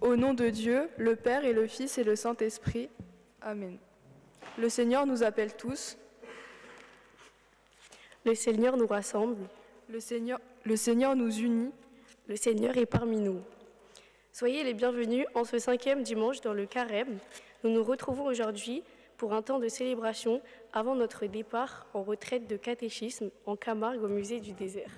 Au nom de Dieu, le Père et le Fils et le Saint-Esprit. Amen. Le Seigneur nous appelle tous. Le Seigneur nous rassemble. Le Seigneur nous unit. Le Seigneur est parmi nous. Soyez les bienvenus en ce 5e dimanche dans le Carême. Nous nous retrouvons aujourd'hui pour un temps de célébration avant notre départ en retraite de catéchisme en Camargue au musée du désert.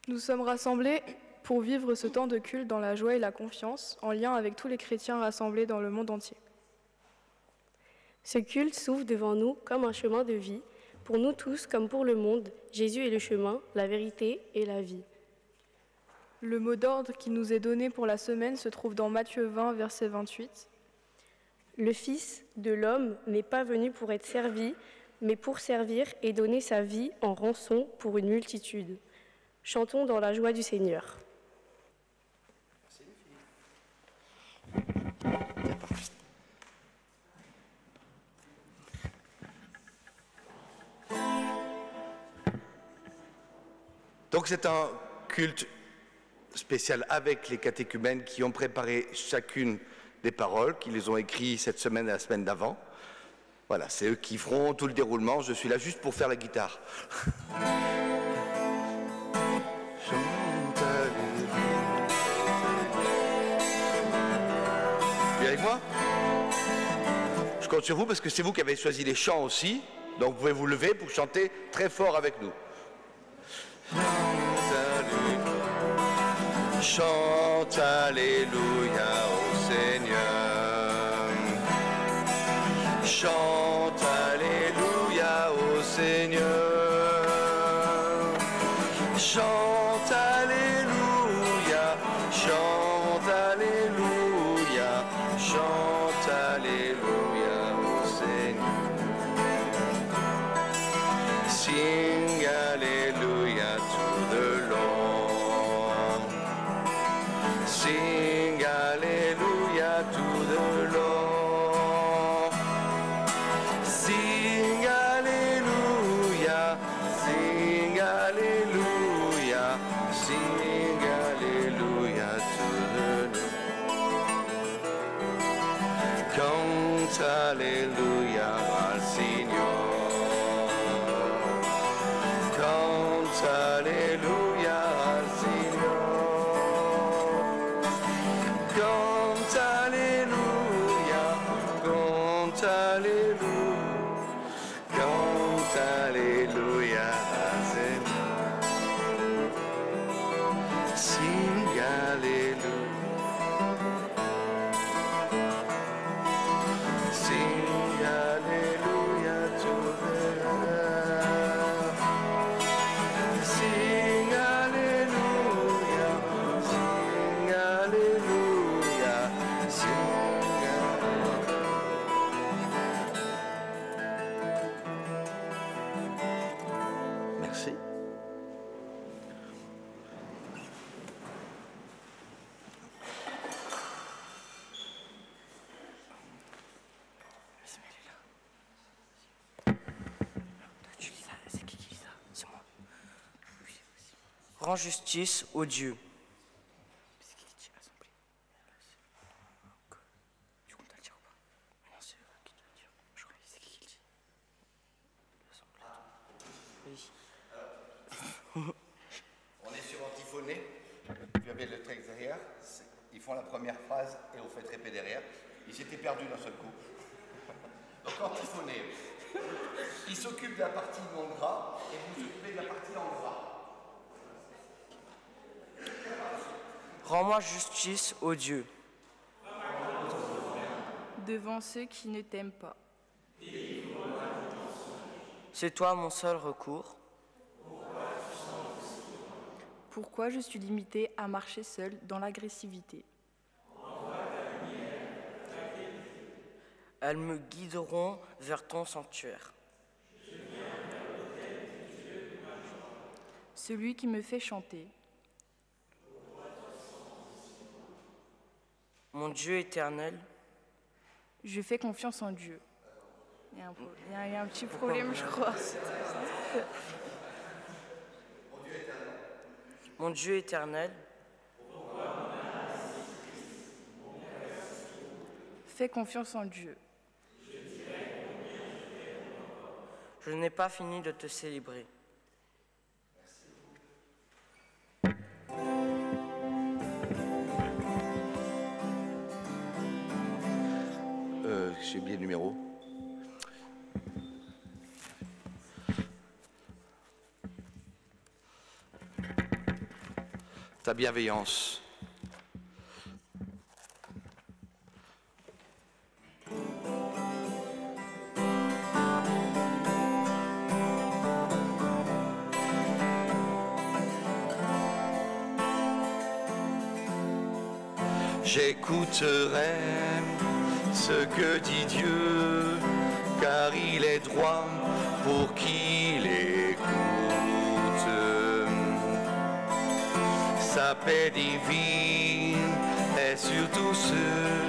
Nous sommes rassemblés pour vivre ce temps de culte dans la joie et la confiance, en lien avec tous les chrétiens rassemblés dans le monde entier. Ce culte s'ouvre devant nous comme un chemin de vie. Pour nous tous comme pour le monde, Jésus est le chemin, la vérité et la vie. Le mot d'ordre qui nous est donné pour la semaine se trouve dans Matthieu 20, verset 28. Le Fils de l'homme n'est pas venu pour être servi, mais pour servir et donner sa vie en rançon pour une multitude. Chantons dans la joie du Seigneur. Donc c'est un culte spécial avec les catéchumènes qui ont préparé chacune des paroles, qui les ont écrites cette semaine et la semaine d'avant. Voilà, c'est eux qui feront tout le déroulement. Je suis là juste pour faire la guitare. Tu es avec moi? Je compte sur vous parce que c'est vous qui avez choisi les chants aussi. Donc vous pouvez vous lever pour chanter très fort avec nous. Chante Alléluia au Seigneur. Chante Alléluia au Seigneur. Chante Alléluia. Chante Alléluia. Chante Alléluia au Seigneur. Sing Alléluia to the Lord. Sing Alléluia to the Lord. Sing Alléluia, sing Alléluia, sing Alléluia to the Lord. Cante Alléluia al Signore. Cante Alléluia al Signore. Cante Alléluia, cante Alléluia, cante Alléluia al Seigneur. Sing Alléluia. Sing Alléluia to the Lord. Sing Alléluia, sing Alléluia, sing Alléluia. Merci. Rends justice au Dieu. On est sur antiphoné. Vous avez le texte derrière. Ils font la première phrase et vous faites répéter derrière. Ils s'étaient perdus d'un seul coup. Donc antiphoné. Il s'occupe de la partie non gras et vous vous occupez de la partie en gras. Rends-moi justice au Dieu. Devant ceux qui ne t'aiment pas. C'est toi mon seul recours. Pourquoi je suis limitée à marcher seule dans l'agressivité? Elles me guideront vers ton sanctuaire. Celui qui me fait chanter. Mon Dieu éternel. Je fais confiance en Dieu. Il y a un petit problème, je crois. Mon Dieu éternel. fais confiance en Dieu. Je n'ai pas fini de te célébrer. J'ai oublié le numéro. Ta bienveillance. J'écouterai ce que dit Dieu, car il est droit pour qui l'écoute. Sa paix divine est sur tous ceux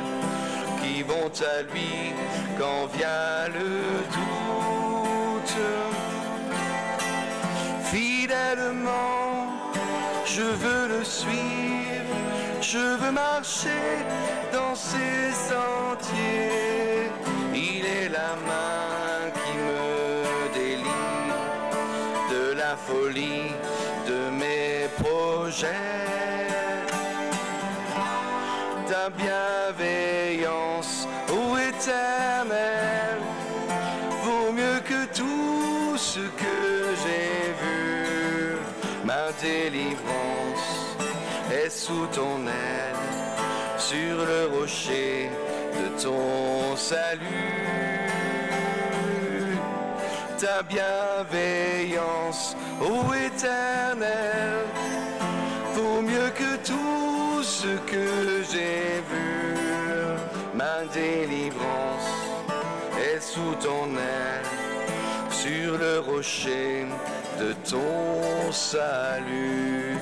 qui vont à lui quand vient le doute. Fidèlement, je veux le suivre, je veux marcher dans ses sentiers. Il est la main qui me délivre de la folie de mes projets. Ta bienveillance, ô Éternel, vaut mieux que tout ce que j'ai vu. Ma délivrance est sous ton aile, sur le rocher de ton salut. Ta bienveillance, ô Éternel, vaut mieux que tout ce que j'ai vu. Ma délivrance est sous ton aile, sur le rocher de ton salut.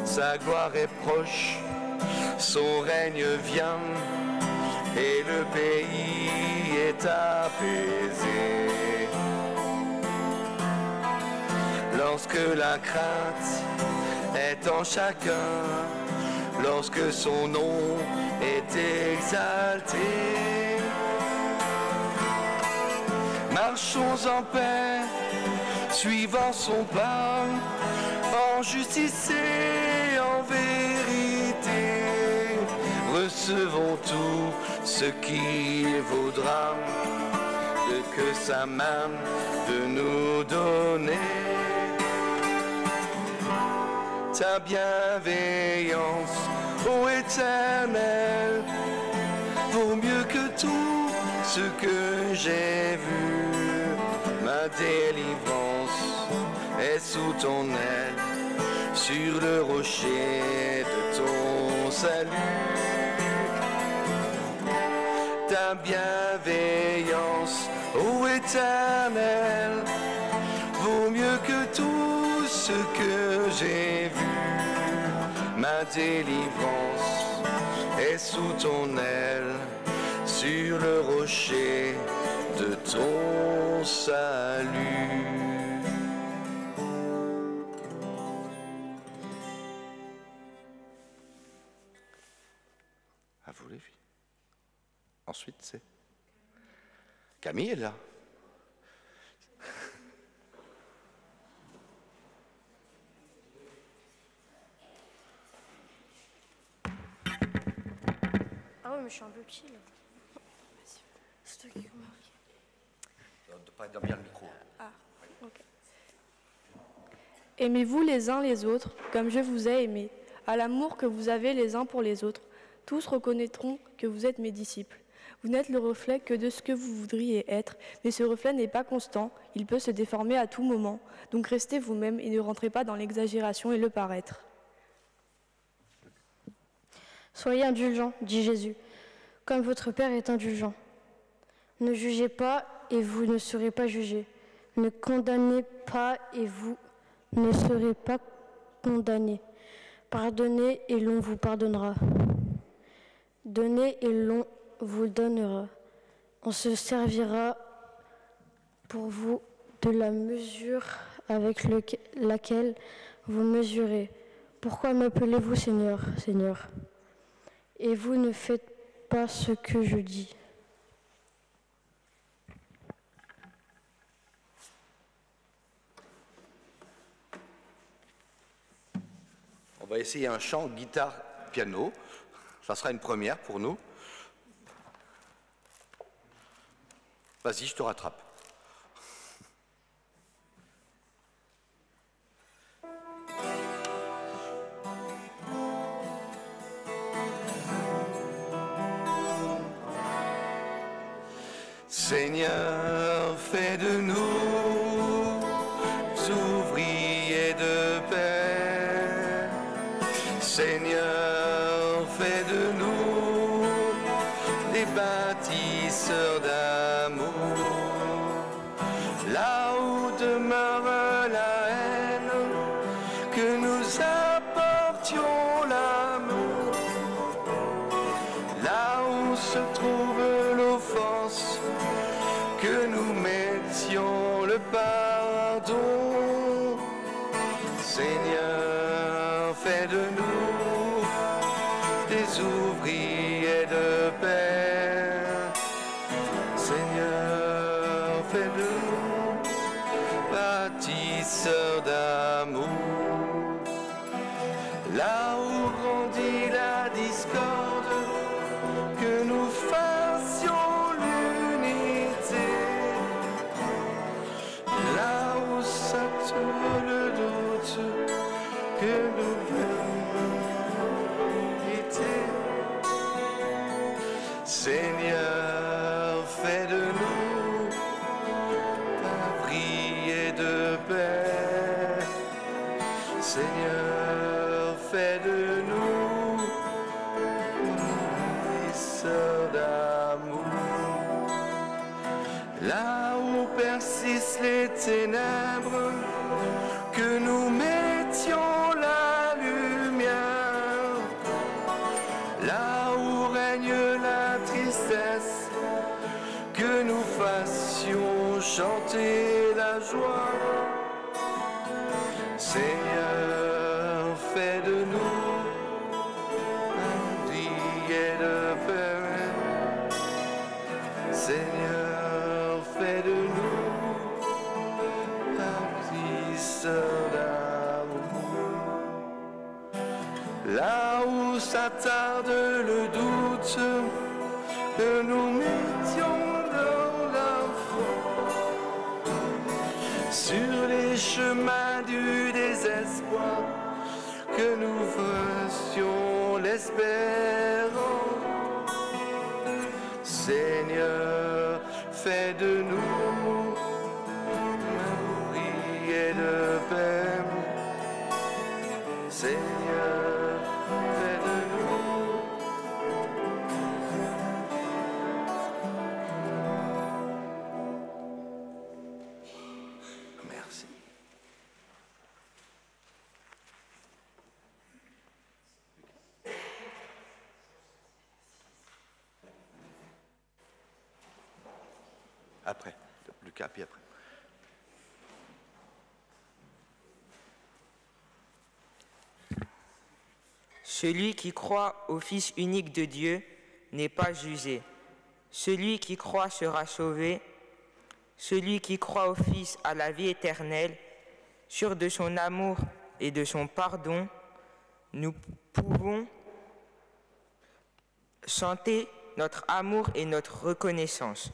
Sa gloire est proche, son règne vient, et le pays est apaisé. Lorsque la crainte est en chacun, lorsque son nom est exalté, marchons en paix, suivant son pas, en justice et en vérité. Recevons tout ce qu'il vaudra, de que sa main veut nous donner. Ta bienveillance, ô Éternel, vaut mieux que tout ce que j'ai vu. Ma délivrance est sous ton aile, sur le rocher de ton salut. Ta bienveillance, ô Éternel, vaut mieux que tout ce que j'ai vu. Ma délivrance est sous ton aile, sur le rocher de ton salut. À vous les filles. Ensuite, c'est Camille est là. Ah ouais, mais je suis un peu petit là. C'est toi qui commence. De pas être bien le micro. Ah, ok. Aimez-vous les uns les autres, comme je vous ai aimé. À l'amour que vous avez les uns pour les autres, tous reconnaîtront que vous êtes mes disciples. Vous n'êtes le reflet que de ce que vous voudriez être, mais ce reflet n'est pas constant, il peut se déformer à tout moment. Donc restez vous-même et ne rentrez pas dans l'exagération et le paraître. Soyez indulgents, dit Jésus, comme votre Père est indulgent. Ne jugez pas et vous ne serez pas jugés. Ne condamnez pas et vous ne serez pas condamnés. Pardonnez et l'on vous pardonnera. Donnez et l'on vous donnera. On se servira pour vous de la mesure avec laquelle vous mesurez. Pourquoi m'appelez-vous Seigneur, Seigneur ? et vous ne faites pas ce que je dis. On va essayer un chant guitare-piano. Ça sera une première pour nous. Vas-y, je te rattrape. Seigneur, fais de nous ouvriers de paix. Seigneur, fais de nous des bâtisseurs d'amour. Là où demeure la haine, que nous apportions l'amour. Là où se trouve l'offense, que nous mettions le pardon. Seigneur, fais de nous des ouvriers de paix. Seigneur, fais de nous bâtisseurs d'amour. Là où grandit la discorde, que nous fassions l'unité. Là où sature le doute, que nous vérité. Seigneur, fais de nous ouvriers de paix. Seigneur, fais de nous nourrisseurs d'amour. Là où persistent les ténèbres, que nous mettions la lumière. Là où règne la tristesse, que nous fassions chanter la joie. Seigneur, fais de nous un billet de paix. Seigneur, fais de nous un bâtisseurs d'amour. Là où s'attarde le doute, que nous mettions dans la foi. Sur les chemins du désespoir, que nous fassions l'espérance. Seigneur, fais de nous un ouvrier de paix. Seigneur, fais de nous. Merci. Après, Lucas, puis après. Celui qui croit au Fils unique de Dieu n'est pas jugé. Celui qui croit sera sauvé. Celui qui croit au Fils a la vie éternelle. Sûr de son amour et de son pardon, nous pouvons chanter notre amour et notre reconnaissance.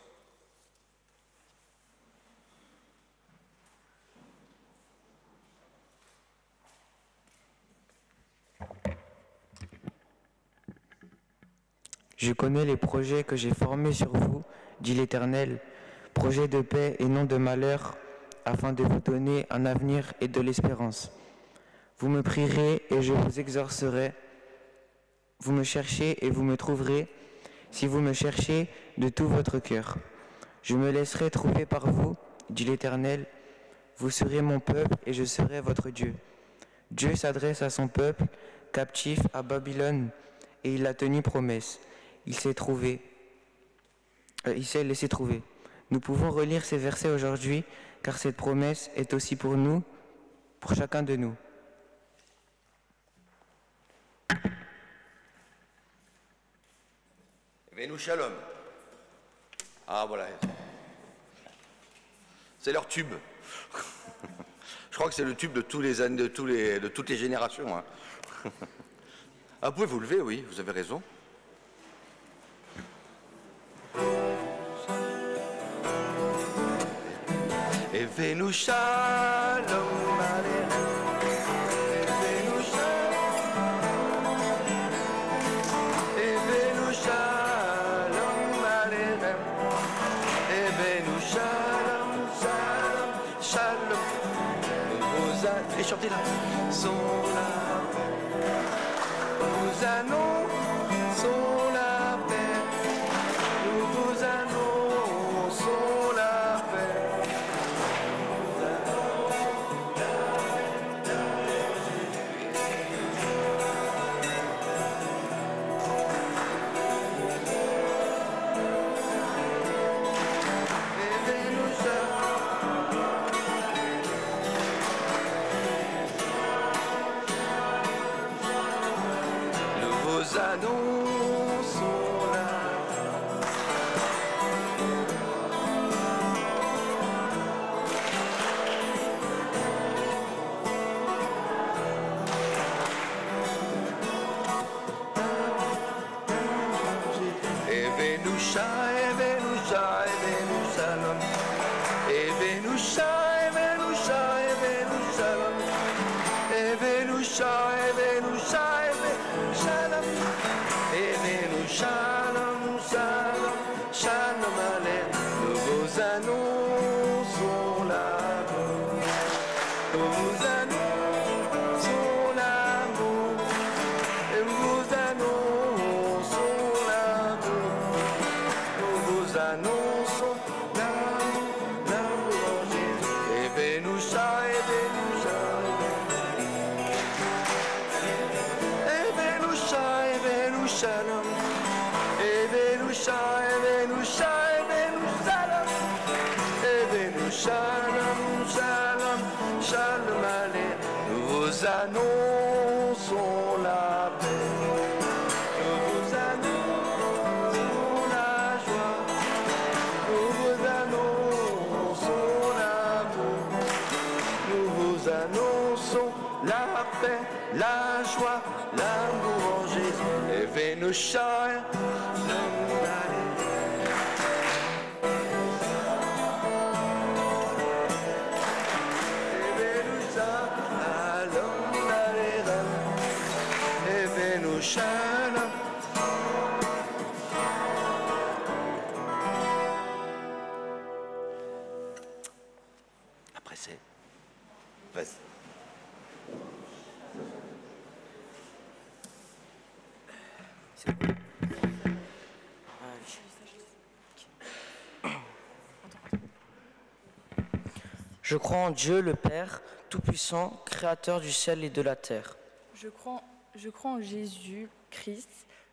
Je connais les projets que j'ai formés sur vous, dit l'Éternel, projets de paix et non de malheur, afin de vous donner un avenir et de l'espérance. Vous me prierez et je vous exaucerai. Vous me cherchez et vous me trouverez, si vous me cherchez de tout votre cœur. Je me laisserai trouver par vous, dit l'Éternel. Vous serez mon peuple et je serai votre Dieu. Dieu s'adresse à son peuple, captif à Babylone, et il a tenu promesse. Il s'est laissé trouver. Nous pouvons relire ces versets aujourd'hui, car cette promesse est aussi pour nous, pour chacun de nous. Venu Shalom. Ah voilà. C'est leur tube. Je crois que c'est le tube de tous les années, de toutes les générations. Hein. Ah, vous pouvez vous lever, oui, vous avez raison. Et Venu Shalom. Et chantez là. Sont la paix. Nous annonçons la paix. Nous vous annonçons la paix. Annonçons la paix, nous vous annonçons la joie, nous vous annonçons l'amour, nous vous annonçons la paix, la joie, l'amour en Jésus. Et Venu Shalom. Après c'est... Vas-y. Je crois en Dieu le Père Tout-Puissant, Créateur du ciel et de la terre. Je crois en Jésus-Christ,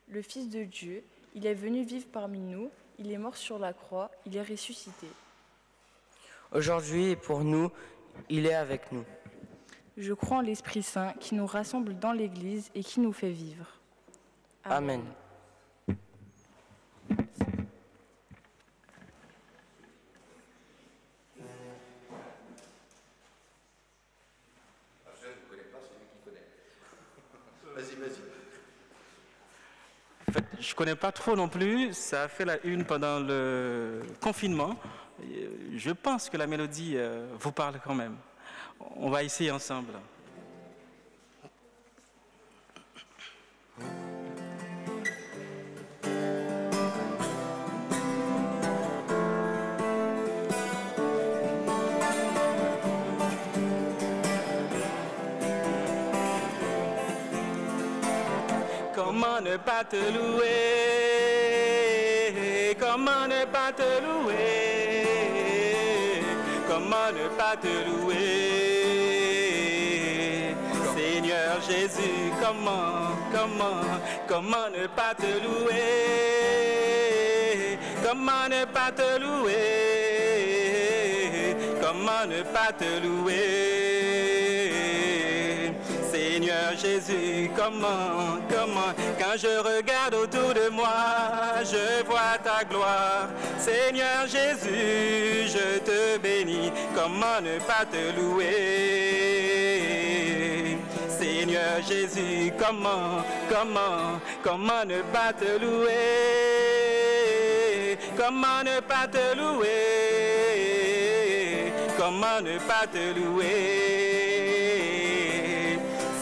le Fils de Dieu. Il est venu vivre parmi nous, il est mort sur la croix, il est ressuscité. Aujourd'hui et pour nous, il est avec nous. Je crois en l'Esprit Saint qui nous rassemble dans l'Église et qui nous fait vivre. Amen. En fait, je ne connais pas trop non plus, ça a fait la une pendant le confinement. Je pense que la mélodie vous parle quand même. On va essayer ensemble. Comment ne pas te louer? Comment ne pas te louer? Comment ne pas te louer? Seigneur Jésus, comment ne pas te louer? Comment ne pas te louer? Comment ne pas te louer? Seigneur Seigneur Jésus, comment, quand je regarde autour de moi, je vois ta gloire. Seigneur Jésus, je te bénis, comment ne pas te louer? Seigneur Jésus, comment ne pas te louer? Comment ne pas te louer? Comment ne pas te louer?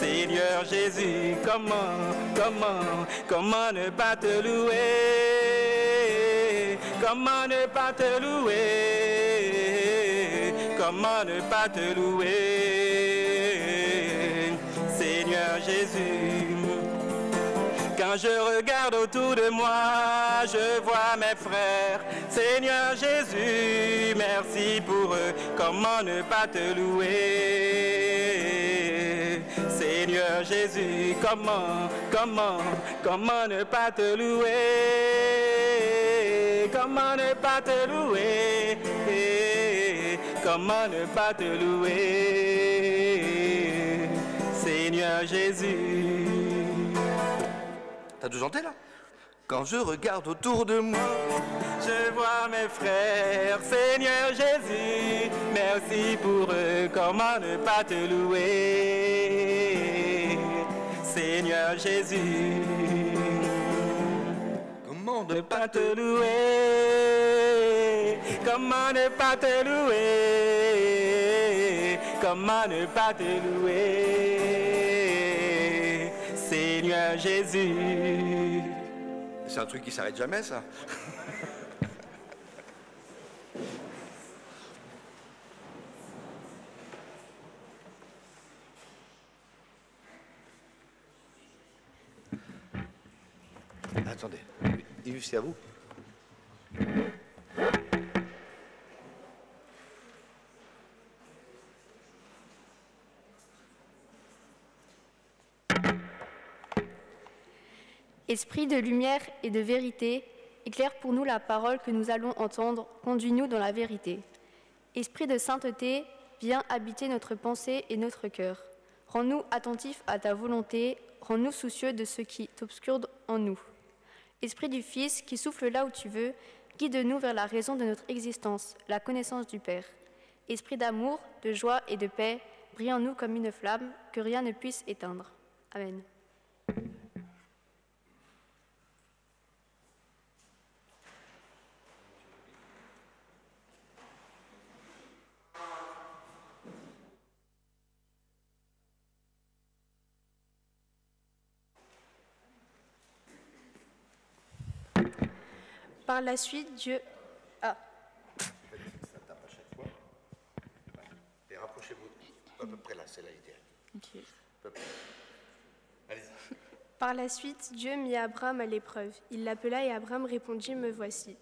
Seigneur Jésus, comment ne pas te louer? Comment ne pas te louer? Comment ne pas te louer? Seigneur Jésus, quand je regarde autour de moi, je vois mes frères. Seigneur Jésus, merci pour eux. Comment ne pas te louer? Seigneur Jésus, comment ne pas te louer? Comment ne pas te louer? Comment ne pas te louer? Seigneur Jésus. T'as tout chanté là? Quand je regarde autour de moi, je vois mes frères, Seigneur Jésus, merci pour eux, comment ne pas te louer? Seigneur Jésus, comment ne pas te louer? Comment ne pas te louer? Comment ne pas te louer? Seigneur Jésus. C'est un truc qui s'arrête jamais, ça. Attendez, Yves, c'est à vous. Esprit de lumière et de vérité, éclaire pour nous la parole que nous allons entendre, conduis-nous dans la vérité. Esprit de sainteté, viens habiter notre pensée et notre cœur. Rends-nous attentifs à ta volonté, rends-nous soucieux de ce qui t'obscure en nous. Esprit du Fils, qui souffle là où tu veux, guide-nous vers la raison de notre existence, la connaissance du Père. Esprit d'amour, de joie et de paix, brille en nous comme une flamme, que rien ne puisse éteindre. Amen. Par la suite, Dieu... Ça tape à chaque fois. Et rapprochez-vous à peu près là, c'est là l'idée. Okay. Allez-y. Par la suite, Dieu mit Abraham à l'épreuve. Il l'appela et Abraham répondit, « Me voici. »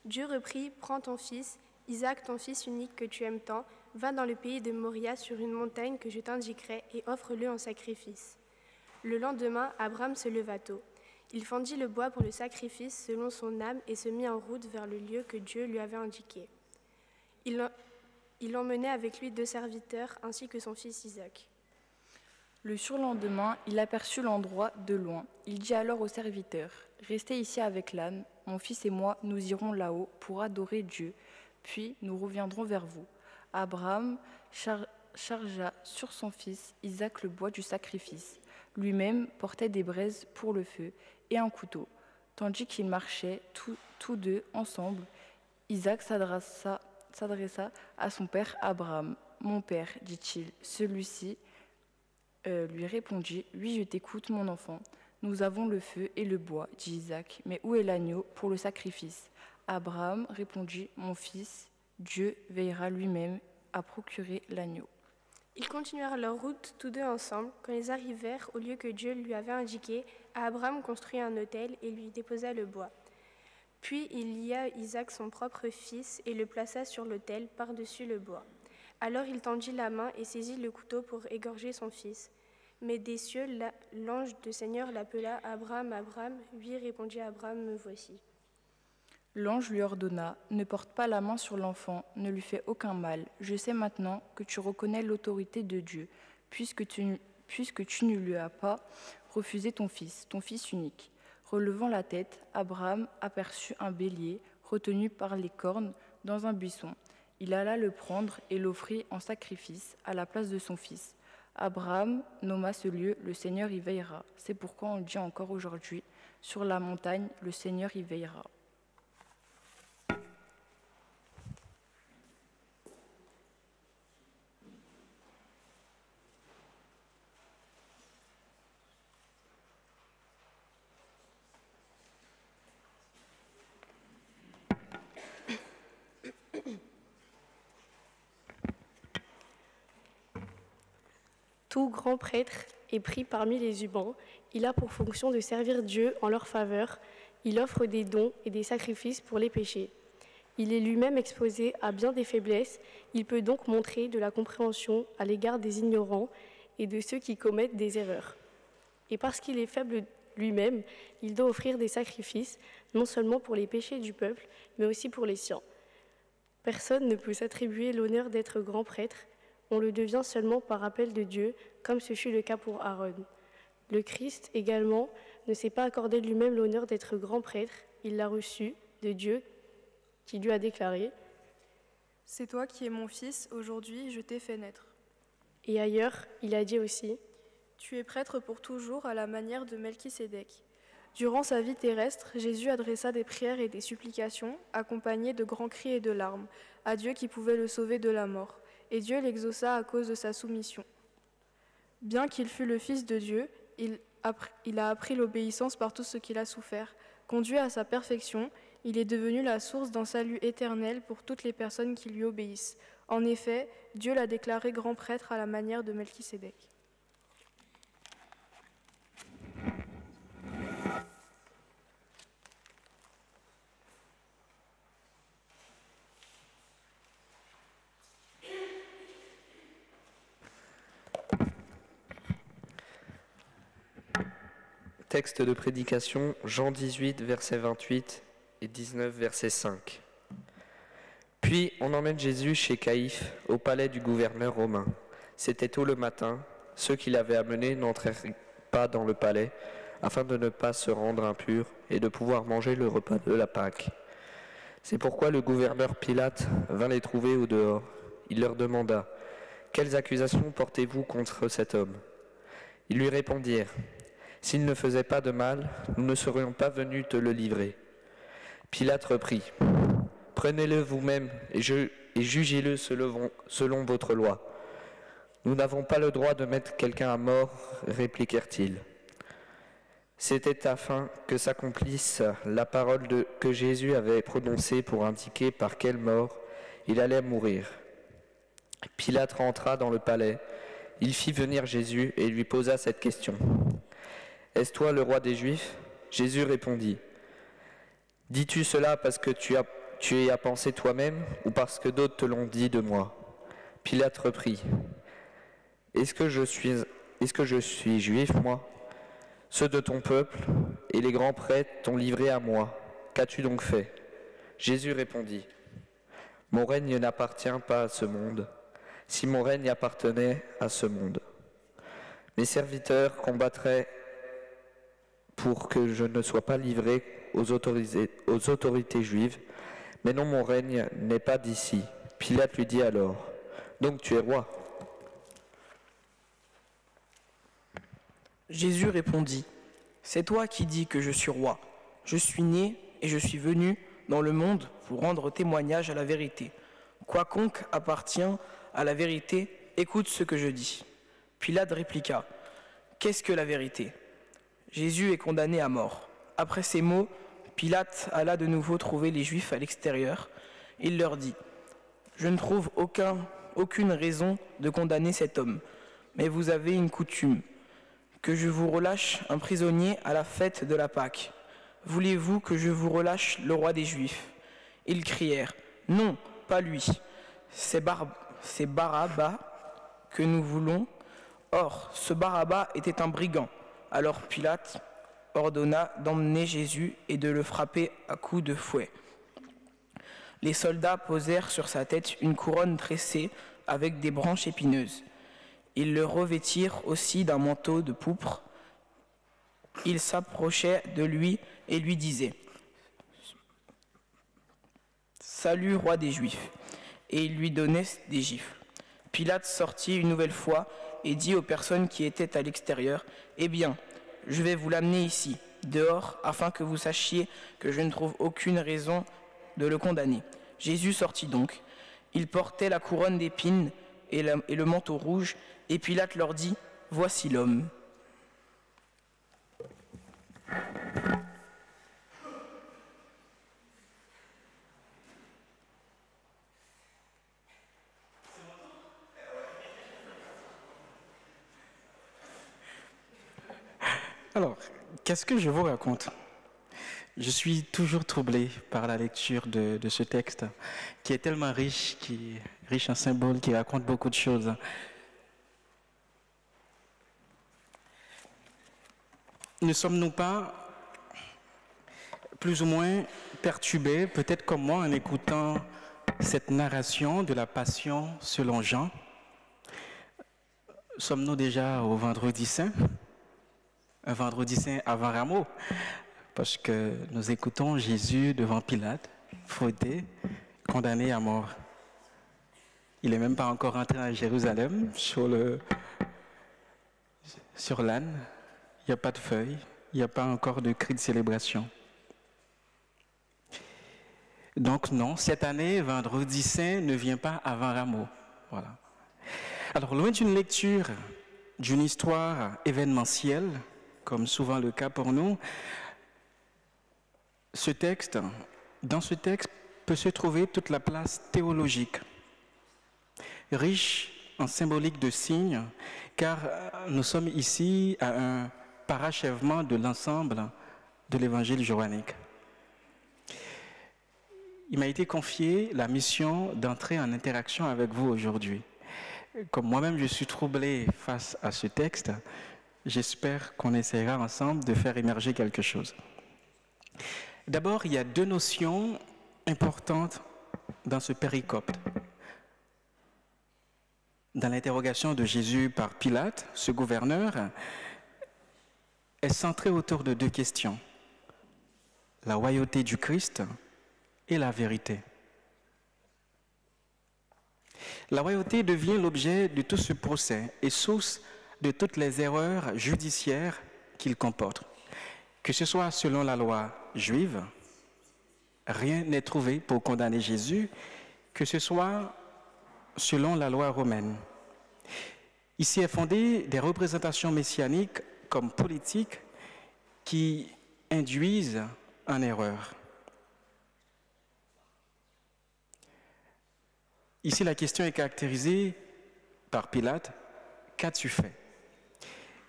Dieu reprit, « Prends ton fils, Isaac, ton fils unique que tu aimes tant, va dans le pays de Moria sur une montagne que je t'indiquerai et offre-le en sacrifice. » Le lendemain, Abraham se leva tôt. Il fendit le bois pour le sacrifice selon son âme et se mit en route vers le lieu que Dieu lui avait indiqué. Il emmenait avec lui 2 serviteurs ainsi que son fils Isaac. Le surlendemain, il aperçut l'endroit de loin. Il dit alors aux serviteurs, « Restez ici avec l'âne, mon fils et moi, nous irons là-haut pour adorer Dieu, puis nous reviendrons vers vous. » Abraham chargea sur son fils Isaac le bois du sacrifice. Lui-même portait des braises pour le feu et un couteau. Tandis qu'ils marchaient tous deux ensemble, Isaac s'adressa à son père Abraham. « Mon père, dit-il. » Celui-ci lui répondit, « Oui, je t'écoute, mon enfant. » « Nous avons le feu et le bois, dit Isaac, mais où est l'agneau pour le sacrifice ?» Abraham répondit, « Mon fils, Dieu veillera lui-même à procurer l'agneau. » Ils continuèrent leur route tous deux ensemble. Quand ils arrivèrent au lieu que Dieu lui avait indiqué, Abraham construit un autel et lui déposa le bois. Puis il lia Isaac son propre fils et le plaça sur l'autel par-dessus le bois. Alors il tendit la main et saisit le couteau pour égorger son fils. Mais des cieux, l'ange du Seigneur l'appela, « Abraham, Abraham !» Lui répondit Abraham, « Me voici. » L'ange lui ordonna, « Ne porte pas la main sur l'enfant, ne lui fais aucun mal. Je sais maintenant que tu reconnais l'autorité de Dieu, puisque tu puisque tu ne lui as pas refusé ton fils unique. » Relevant la tête, Abraham aperçut un bélier retenu par les cornes dans un buisson. Il alla le prendre et l'offrit en sacrifice à la place de son fils. Abraham nomma ce lieu « Le Seigneur y veillera ». C'est pourquoi on dit encore aujourd'hui « Sur la montagne, le Seigneur y veillera ». Tout grand prêtre est pris parmi les humains. Il a pour fonction de servir Dieu en leur faveur. Il offre des dons et des sacrifices pour les péchés. Il est lui-même exposé à bien des faiblesses. Il peut donc montrer de la compréhension à l'égard des ignorants et de ceux qui commettent des erreurs. Et parce qu'il est faible lui-même, il doit offrir des sacrifices, non seulement pour les péchés du peuple, mais aussi pour les siens. Personne ne peut s'attribuer l'honneur d'être grand prêtre. On le devient seulement par appel de Dieu, comme ce fut le cas pour Aaron. Le Christ, également, ne s'est pas accordé lui-même l'honneur d'être grand prêtre. Il l'a reçu de Dieu, qui lui a déclaré « C'est toi qui es mon fils, aujourd'hui je t'ai fait naître. » Et ailleurs, il a dit aussi « Tu es prêtre pour toujours à la manière de Melchisédek. » Durant sa vie terrestre, Jésus adressa des prières et des supplications, accompagnées de grands cris et de larmes, à Dieu qui pouvait le sauver de la mort. Et Dieu l'exauça à cause de sa soumission. Bien qu'il fût le Fils de Dieu, il a appris l'obéissance par tout ce qu'il a souffert. Conduit à sa perfection, il est devenu la source d'un salut éternel pour toutes les personnes qui lui obéissent. En effet, Dieu l'a déclaré grand prêtre à la manière de Melchisédek. Texte de prédication, Jean 18, verset 28 et 19, verset 5. Puis on emmène Jésus chez Caïphe, au palais du gouverneur romain. C'était tôt le matin. Ceux qui l'avaient amené n'entrèrent pas dans le palais, afin de ne pas se rendre impurs et de pouvoir manger le repas de la Pâque. C'est pourquoi le gouverneur Pilate vint les trouver au dehors. Il leur demanda « Quelles accusations portez-vous contre cet homme ?» Ils lui répondirent « S'il ne faisait pas de mal, nous ne serions pas venus te le livrer. » Pilate reprit « Prenez-le vous-même et jugez-le selon votre loi. » « Nous n'avons pas le droit de mettre quelqu'un à mort, répliquèrent-ils. C'était afin que s'accomplisse la parole que Jésus avait prononcée pour indiquer par quelle mort il allait mourir. Pilate rentra dans le palais. Il fit venir Jésus et lui posa cette question. « Est-ce toi le roi des Juifs ?» Jésus répondit. « Dis-tu cela parce que tu y as pensé toi-même ou parce que d'autres te l'ont dit de moi ?» Pilate reprit. « Est-ce que je suis juif, moi ? Ceux de ton peuple et les grands prêtres t'ont livré à moi. Qu'as-tu donc fait ?» Jésus répondit. « Mon règne n'appartient pas à ce monde. Si mon règne appartenait à ce monde, mes serviteurs combattraient pour que je ne sois pas livré aux autorités juives, mais non, mon règne n'est pas d'ici. » Pilate lui dit alors, « Donc tu es roi ?» Jésus répondit, « C'est toi qui dis que je suis roi. Je suis né et je suis venu dans le monde pour rendre témoignage à la vérité. Quiconque appartient à la vérité, écoute ce que je dis. » Pilate répliqua, « Qu'est-ce que la vérité ? » Jésus est condamné à mort. Après ces mots, Pilate alla de nouveau trouver les Juifs à l'extérieur. Il leur dit, « Je ne trouve aucune raison de condamner cet homme, mais vous avez une coutume, que je vous relâche un prisonnier à la fête de la Pâque. Voulez-vous que je vous relâche le roi des Juifs ?» Ils crièrent, « Non, pas lui. C'est Barabbas que nous voulons. » Or, ce Barabbas était un brigand. Alors Pilate ordonna d'emmener Jésus et de le frapper à coups de fouet. Les soldats posèrent sur sa tête une couronne tressée avec des branches épineuses. Ils le revêtirent aussi d'un manteau de pourpre. Ils s'approchaient de lui et lui disaient « Salut, roi des Juifs !» Et ils lui donnaient des gifles. Pilate sortit une nouvelle fois et dit aux personnes qui étaient à l'extérieur « Eh bien, je vais vous l'amener ici, dehors, afin que vous sachiez que je ne trouve aucune raison de le condamner. » Jésus sortit donc. Il portait la couronne d'épines et le manteau rouge, et Pilate leur dit « Voici l'homme ». Alors, qu'est-ce que je vous raconte? Je suis toujours troublé par la lecture de ce texte qui est tellement riche, qui est riche en symboles, qui raconte beaucoup de choses. Ne sommes-nous pas plus ou moins perturbés, peut-être comme moi, en écoutant cette narration de la Passion selon Jean? Sommes-nous déjà au Vendredi Saint? Un Vendredi Saint avant Rameau, parce que nous écoutons Jésus devant Pilate, fouetté, condamné à mort. Il n'est même pas encore entré à Jérusalem sur l'âne. Il n'y a pas de feuilles, il n'y a pas encore de cri de célébration. Donc non, cette année, Vendredi Saint ne vient pas avant Rameau. Voilà. Alors, loin d'une lecture, d'une histoire événementielle, comme souvent le cas pour nous, dans ce texte peut se trouver toute la place théologique, riche en symbolique de signes, car nous sommes ici à un parachèvement de l'ensemble de l'évangile joannique. Il m'a été confié la mission d'entrer en interaction avec vous aujourd'hui. Comme moi-même je suis troublé face à ce texte, j'espère qu'on essaiera ensemble de faire émerger quelque chose. D'abord, il y a deux notions importantes dans ce péricope. Dans l'interrogation de Jésus par Pilate, ce gouverneur est centré autour de deux questions: la royauté du Christ et la vérité. La royauté devient l'objet de tout ce procès et source de toutes les erreurs judiciaires qu'il comporte. Que ce soit selon la loi juive, rien n'est trouvé pour condamner Jésus, que ce soit selon la loi romaine. Ici est fondée des représentations messianiques comme politiques qui induisent en erreur. Ici, la question est caractérisée par Pilate. Qu'as-tu fait?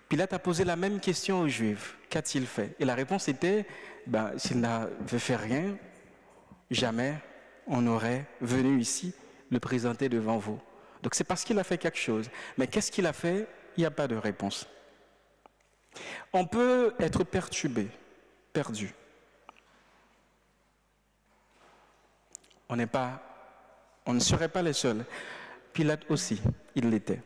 Pilate a posé la même question aux Juifs. Qu'a-t-il fait? Et la réponse était, s'il n'avait fait rien, jamais on aurait venu ici le présenter devant vous. Donc c'est parce qu'il a fait quelque chose. Mais qu'est-ce qu'il a fait? Il n'y a pas de réponse. On peut être perturbé, perdu. On ne serait pas les seuls. Pilate aussi, il l'était.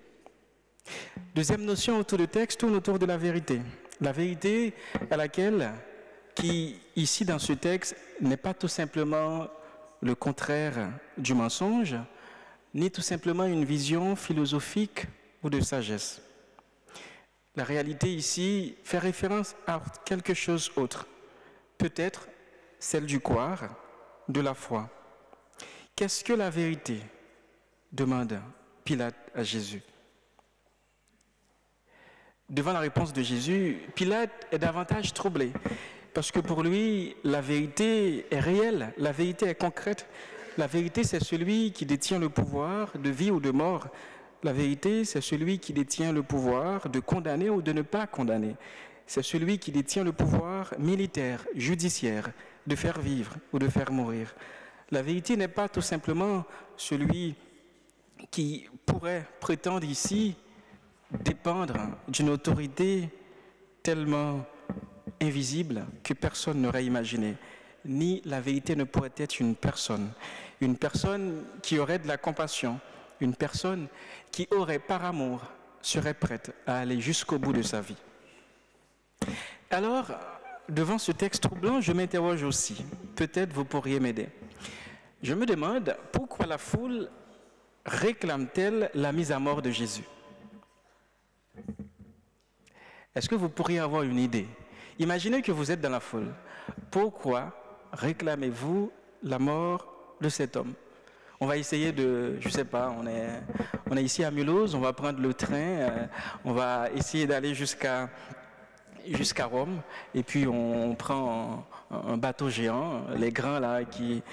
Deuxième notion autour du texte tourne autour de la vérité. La vérité à laquelle, qui ici dans ce texte, n'est pas tout simplement le contraire du mensonge, ni tout simplement une vision philosophique ou de sagesse. La réalité ici fait référence à quelque chose d'autre, peut-être celle du croire, de la foi. Qu'est-ce que la vérité? Demande Pilate à Jésus. Devant la réponse de Jésus, Pilate est davantage troublé, parce que pour lui, la vérité est réelle, la vérité est concrète. La vérité, c'est celui qui détient le pouvoir de vie ou de mort. La vérité, c'est celui qui détient le pouvoir de condamner ou de ne pas condamner. C'est celui qui détient le pouvoir militaire, judiciaire, de faire vivre ou de faire mourir. La vérité n'est pas tout simplement celui qui pourrait prétendre ici dépendre d'une autorité tellement invisible que personne n'aurait imaginé. Ni la vérité ne pourrait être une personne qui aurait de la compassion, une personne qui aurait par amour serait prête à aller jusqu'au bout de sa vie. Alors, devant ce texte troublant, je m'interroge aussi. Peut-être vous pourriez m'aider. Je me demande pourquoi la foule réclame-t-elle la mise à mort de Jésus? Est-ce que vous pourriez avoir une idée? Imaginez que vous êtes dans la foule. Pourquoi réclamez-vous la mort de cet homme? On va essayer de, je ne sais pas, on est ici à Mulhouse, on va prendre le train, on va essayer d'aller jusqu'à Rome, et puis on prend un bateau géant, les grands là qui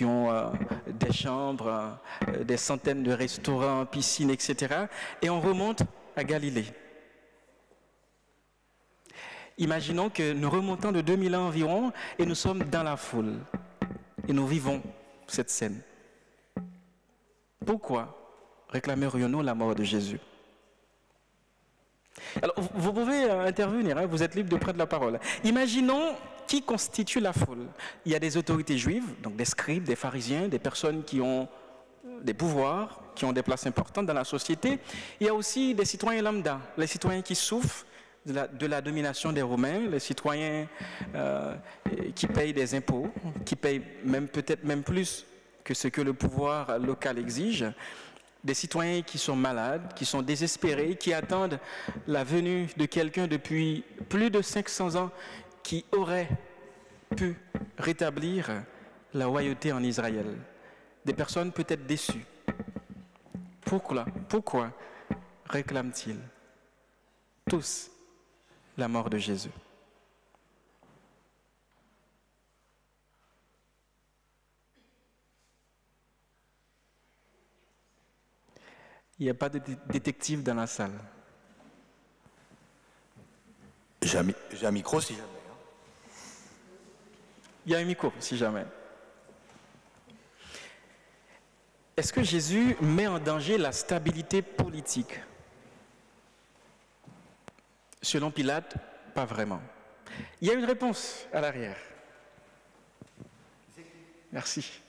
ont des chambres, des centaines de restaurants, piscines, etc. Et on remonte à Galilée. Imaginons que nous remontons de 2000 ans environ et nous sommes dans la foule et nous vivons cette scène. Pourquoi réclamerions-nous la mort de Jésus? Alors, vous pouvez intervenir, hein, vous êtes libre de prendre la parole. Imaginons qui constitue la foule. Il y a des autorités juives, donc des scribes, des pharisiens, des personnes qui ont des pouvoirs, qui ont des places importantes dans la société. Il y a aussi des citoyens lambda, les citoyens qui souffrent de la domination des Romains, les citoyens qui payent des impôts, qui payent peut-être même plus que ce que le pouvoir local exige, des citoyens qui sont malades, qui sont désespérés, qui attendent la venue de quelqu'un depuis plus de 500 ans qui aurait pu rétablir la royauté en Israël. Des personnes peut-être déçues. Pourquoi réclament-ils tous la mort de Jésus? Il n'y a pas de détective dans la salle. J'ai un micro si jamais. Il y a un micro si jamais. Est-ce que Jésus met en danger la stabilité politique? Selon Pilate, pas vraiment. Il y a une réponse à l'arrière. Merci.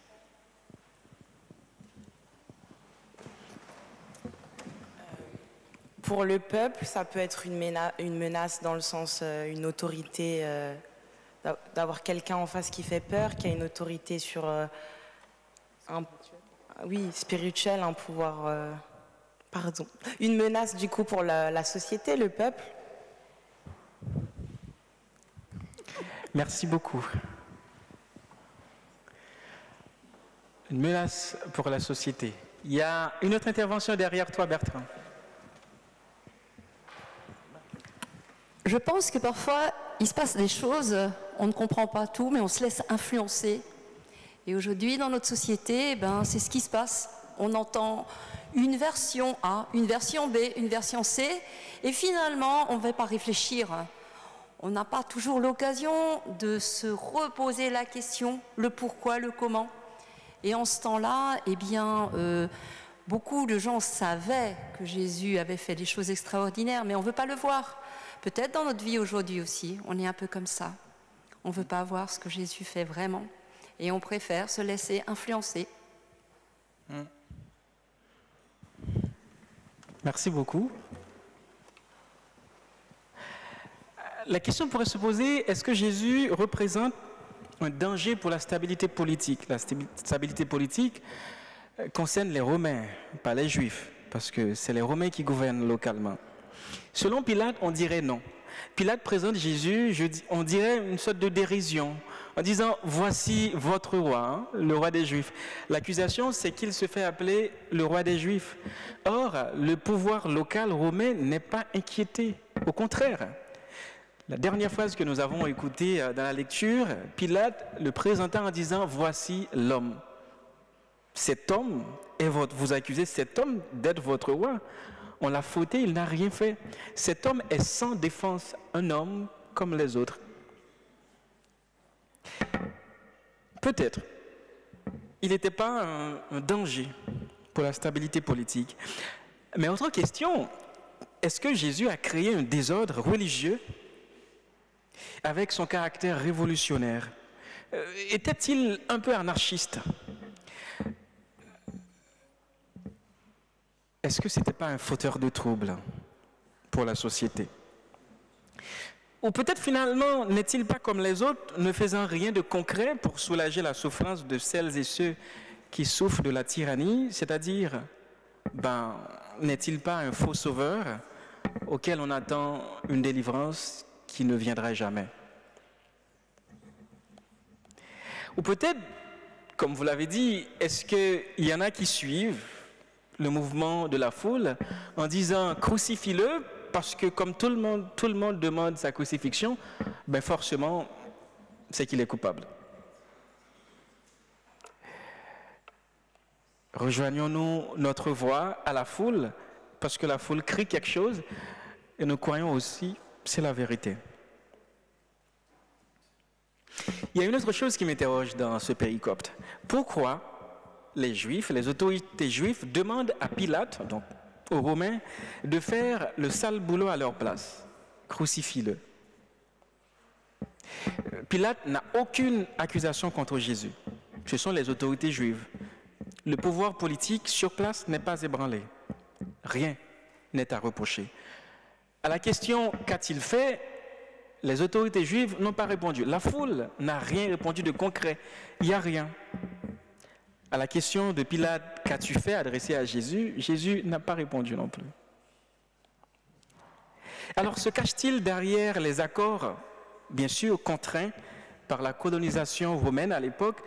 Pour le peuple, ça peut être une menace dans le sens une autorité, d'avoir quelqu'un en face qui fait peur, qui a une autorité sur spirituelle, un pouvoir, une menace du coup pour la société, le peuple. Merci beaucoup. Une menace pour la société. Il y a une autre intervention derrière toi, Bertrand. Je pense que parfois, il se passe des choses, on ne comprend pas tout, mais on se laisse influencer. Et aujourd'hui, dans notre société, c'est ce qui se passe. On entend une version A, une version B, une version C, et finalement, on ne va pas réfléchir. On n'a pas toujours l'occasion de se reposer la question, le pourquoi, le comment. Et en ce temps-là, beaucoup de gens savaient que Jésus avait fait des choses extraordinaires, mais on ne veut pas le voir. Peut-être dans notre vie aujourd'hui aussi, on est un peu comme ça. On ne veut pas voir ce que Jésus fait vraiment. Et on préfère se laisser influencer. Merci beaucoup. La question pourrait se poser, est-ce que Jésus représente un danger pour la stabilité politique? La stabilité politique concerne les Romains, pas les Juifs, parce que c'est les Romains qui gouvernent localement. Selon Pilate, on dirait non. Pilate présente Jésus, on dirait une sorte de dérision, en disant « Voici votre roi, le roi des Juifs ». L'accusation, c'est qu'il se fait appeler le roi des Juifs. Or, le pouvoir local romain n'est pas inquiété. Au contraire, la dernière phrase que nous avons écoutée dans la lecture, Pilate le présentant en disant « Voici l'homme ». Cet homme, vous accusez cet homme d'être votre roi. On l'a fauté, il n'a rien fait. Cet homme est sans défense, un homme comme les autres. Peut-être, il n'était pas un danger pour la stabilité politique. Mais autre question, est-ce que Jésus a créé un désordre religieux avec son caractère révolutionnaire? Était-il un peu anarchiste? Est-ce que ce n'était pas un fauteur de troubles? pour la société. Ou peut-être finalement n'est-il pas comme les autres, ne faisant rien de concret pour soulager la souffrance de celles et ceux qui souffrent de la tyrannie, c'est-à-dire, n'est-il pas un faux sauveur auquel on attend une délivrance qui ne viendra jamais? Ou peut-être, comme vous l'avez dit, est-ce qu'il y en a qui suivent le mouvement de la foule en disant « crucifie-le » parce que comme tout le monde demande sa crucifixion, forcément, c'est qu'il est coupable. Rejoignons-nous notre voix à la foule, parce que la foule crie quelque chose, et nous croyons aussi, c'est la vérité. Il y a une autre chose qui m'interroge dans ce péricope. Pourquoi les Juifs, les autorités juives demandent à Pilate, donc aux Romains, de faire le sale boulot à leur place? Crucifie-le. Pilate n'a aucune accusation contre Jésus. Ce sont les autorités juives. Le pouvoir politique sur place n'est pas ébranlé. Rien n'est à reprocher. À la question « qu'a-t-il fait ?», les autorités juives n'ont pas répondu. La foule n'a rien répondu de concret. Il n'y a rien. À la question de Pilate « qu'as-tu fait ?», adressée à Jésus, Jésus n'a pas répondu non plus. Alors se cache-t-il derrière les accords, bien sûr contraints par la colonisation romaine à l'époque,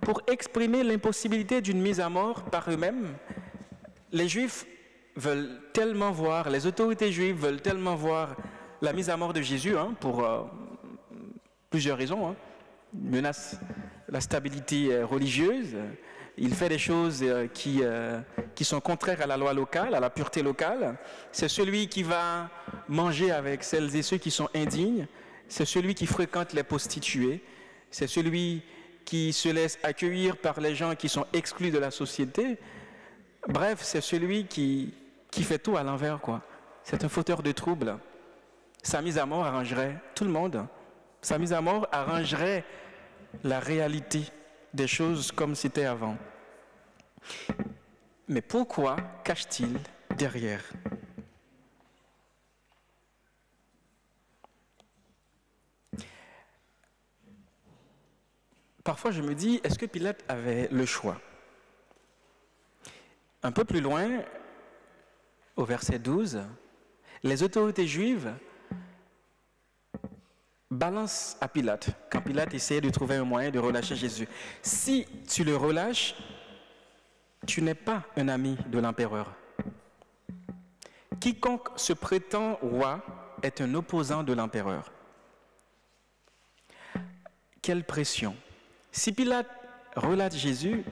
pour exprimer l'impossibilité d'une mise à mort par eux-mêmes? Les Juifs veulent tellement voir, les autorités juives veulent tellement voir la mise à mort de Jésus, pour plusieurs raisons. Il menace la stabilité religieuse, il fait des choses qui sont contraires à la loi locale, à la pureté locale. C'est celui qui va manger avec celles et ceux qui sont indignes, c'est celui qui fréquente les prostituées, c'est celui qui se laisse accueillir par les gens qui sont exclus de la société. Bref, c'est celui qui fait tout à l'envers, quoi. C'est un fauteur de troubles. Sa mise à mort arrangerait tout le monde. Sa mise à mort arrangerait la réalité des choses comme c'était avant. Mais pourquoi cache-t-il derrière? Parfois, je me dis, est-ce que Pilate avait le choix? Un peu plus loin, au verset 12, les autorités juives balancent à Pilate, quand Pilate essayait de trouver un moyen de relâcher Jésus. Si tu le relâches, tu n'es pas un ami de l'empereur. Quiconque se prétend roi est un opposant de l'empereur. Quelle pression! Si Pilate relâche Jésus,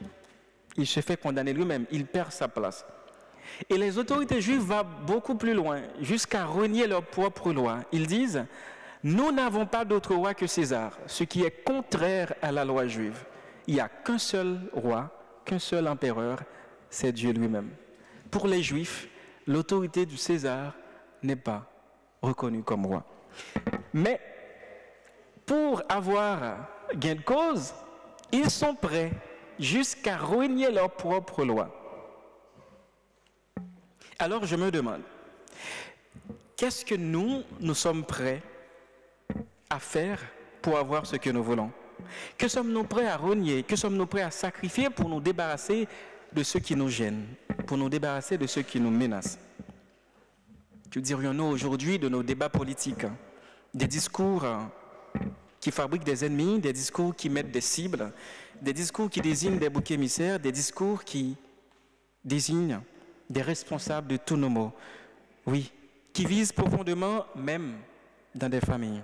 il se fait condamner lui-même, il perd sa place. Et les autorités juives vont beaucoup plus loin, jusqu'à renier leur propre loi. Ils disent, nous n'avons pas d'autre roi que César, ce qui est contraire à la loi juive. Il n'y a qu'un seul roi, qu'un seul empereur, c'est Dieu lui-même. Pour les Juifs, l'autorité du César n'est pas reconnue comme roi. Mais pour avoir gain de cause, ils sont prêts jusqu'à renier leur propre loi. Alors je me demande, qu'est-ce que nous sommes prêts à faire pour avoir ce que nous voulons? Que sommes-nous prêts à renier? Que sommes-nous prêts à sacrifier pour nous débarrasser de ceux qui nous gênent, pour nous débarrasser de ceux qui nous menacent? Que dirions-nous aujourd'hui de nos débats politiques? Des discours qui fabriquent des ennemis, des discours qui mettent des cibles, des discours qui désignent des boucs émissaires, des discours qui désignent des responsables de tous nos maux. Oui, qui visent profondément même dans des familles.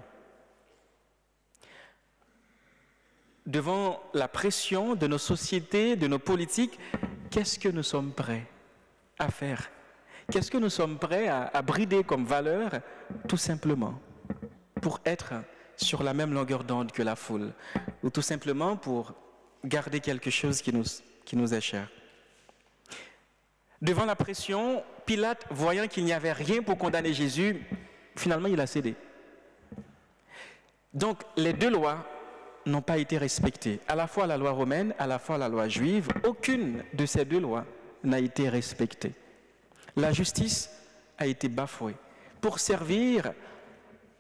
Devant la pression de nos sociétés, de nos politiques, qu'est-ce que nous sommes prêts à faire? Qu'est-ce que nous sommes prêts à brider comme valeur, tout simplement, pour être sur la même longueur d'onde que la foule, ou tout simplement pour garder quelque chose qui nous est cher? Devant la pression, Pilate, voyant qu'il n'y avait rien pour condamner Jésus, finalement il a cédé. Donc les deux lois n'ont pas été respectées. À la fois la loi romaine, à la fois la loi juive, aucune de ces deux lois n'a été respectée. La justice a été bafouée. pour servir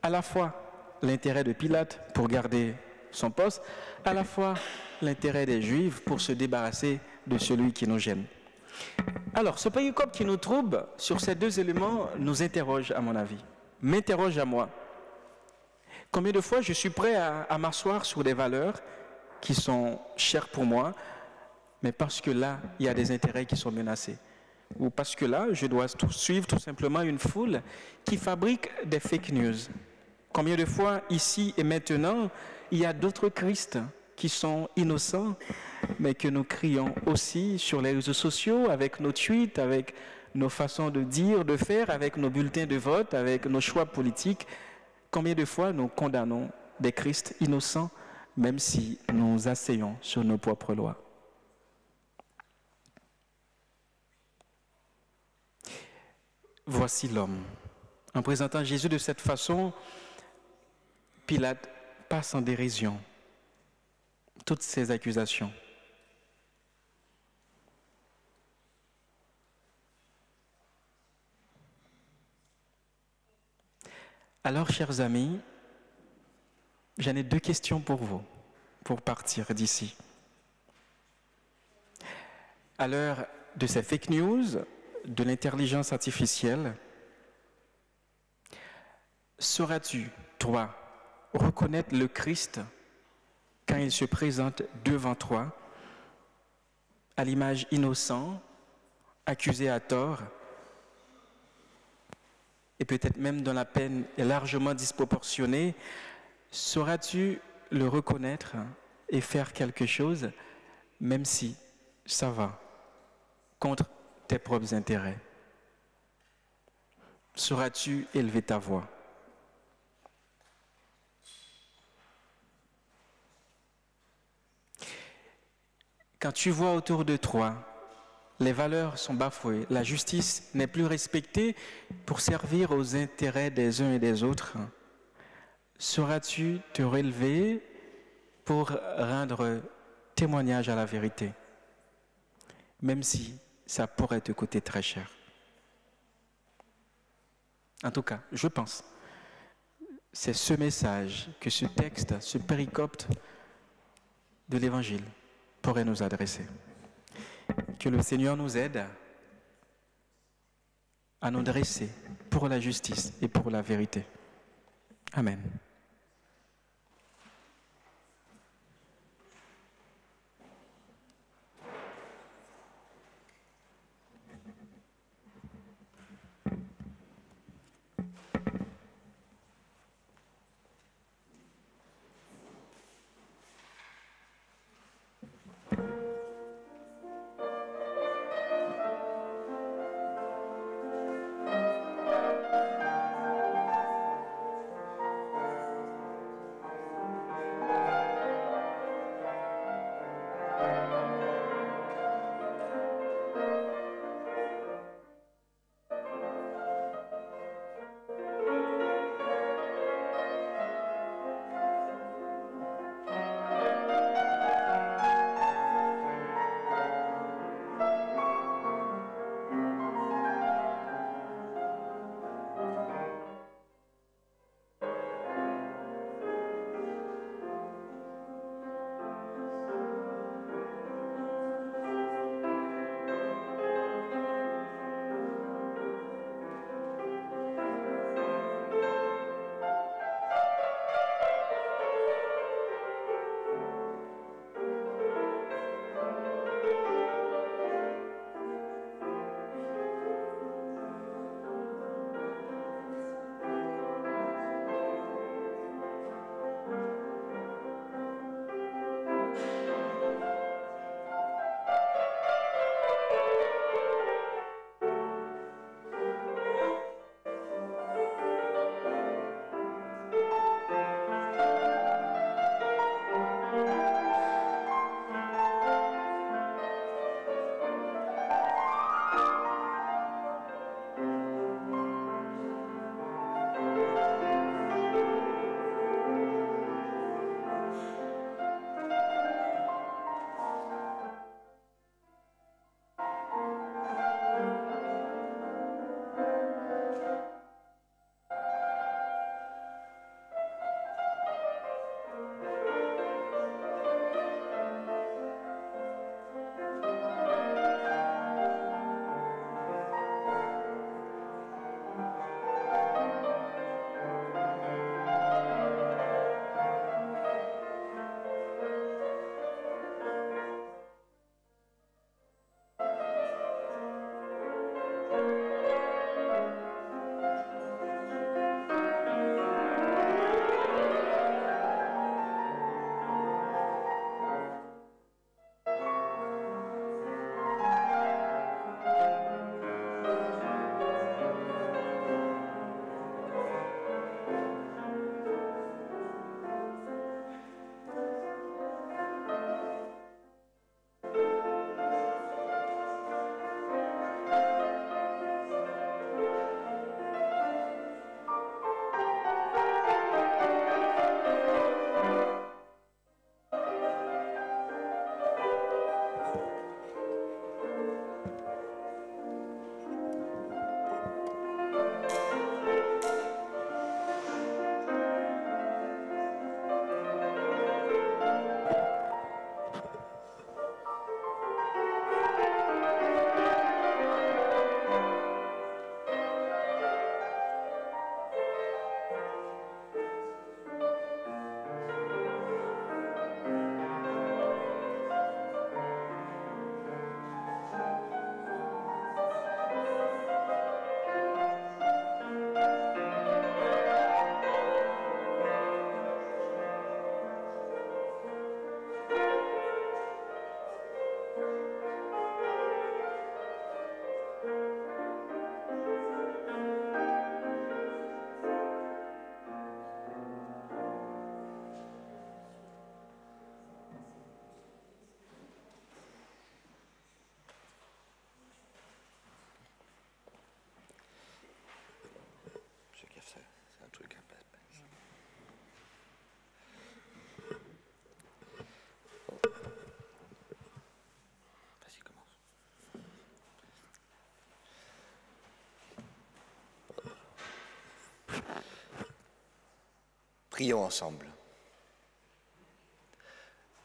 à la fois l'intérêt de Pilate pour garder son poste, à la fois l'intérêt des Juifs pour se débarrasser de celui qui nous gêne. Alors, ce péricope qui nous trouble sur ces deux éléments nous interroge, à mon avis, m'interroge à moi. Combien de fois je suis prêt à m'asseoir sur des valeurs qui sont chères pour moi, mais parce que là, il y a des intérêts qui sont menacés. Ou parce que là, je dois suivre tout simplement une foule qui fabrique des fake news. Combien de fois, ici et maintenant, il y a d'autres Christ qui sont innocents, mais que nous crions aussi sur les réseaux sociaux, avec nos tweets, avec nos façons de dire, de faire, avec nos bulletins de vote, avec nos choix politiques. Combien de fois nous condamnons des Christ innocents, même si nous asseyons sur nos propres lois? Voici l'homme. En présentant Jésus de cette façon, Pilate passe en dérision toutes ces accusations. Alors, chers amis, j'en ai deux questions pour vous, pour partir d'ici. À l'heure de ces fake news, de l'intelligence artificielle, sauras-tu, toi, reconnaître le Christ quand il se présente devant toi, à l'image innocent, accusé à tort, et peut-être même dont la peine est largement disproportionnée, sauras-tu le reconnaître et faire quelque chose, même si ça va contre tes propres intérêts? Sauras-tu élever ta voix? Quand tu vois autour de toi, les valeurs sont bafouées, la justice n'est plus respectée pour servir aux intérêts des uns et des autres, sauras-tu te relever pour rendre témoignage à la vérité, même si ça pourrait te coûter très cher? En tout cas, je pense, c'est ce message que ce texte, ce péricope de l'Évangile pourrait nous adresser. Que le Seigneur nous aide à nous dresser pour la justice et pour la vérité. Amen. Prions ensemble.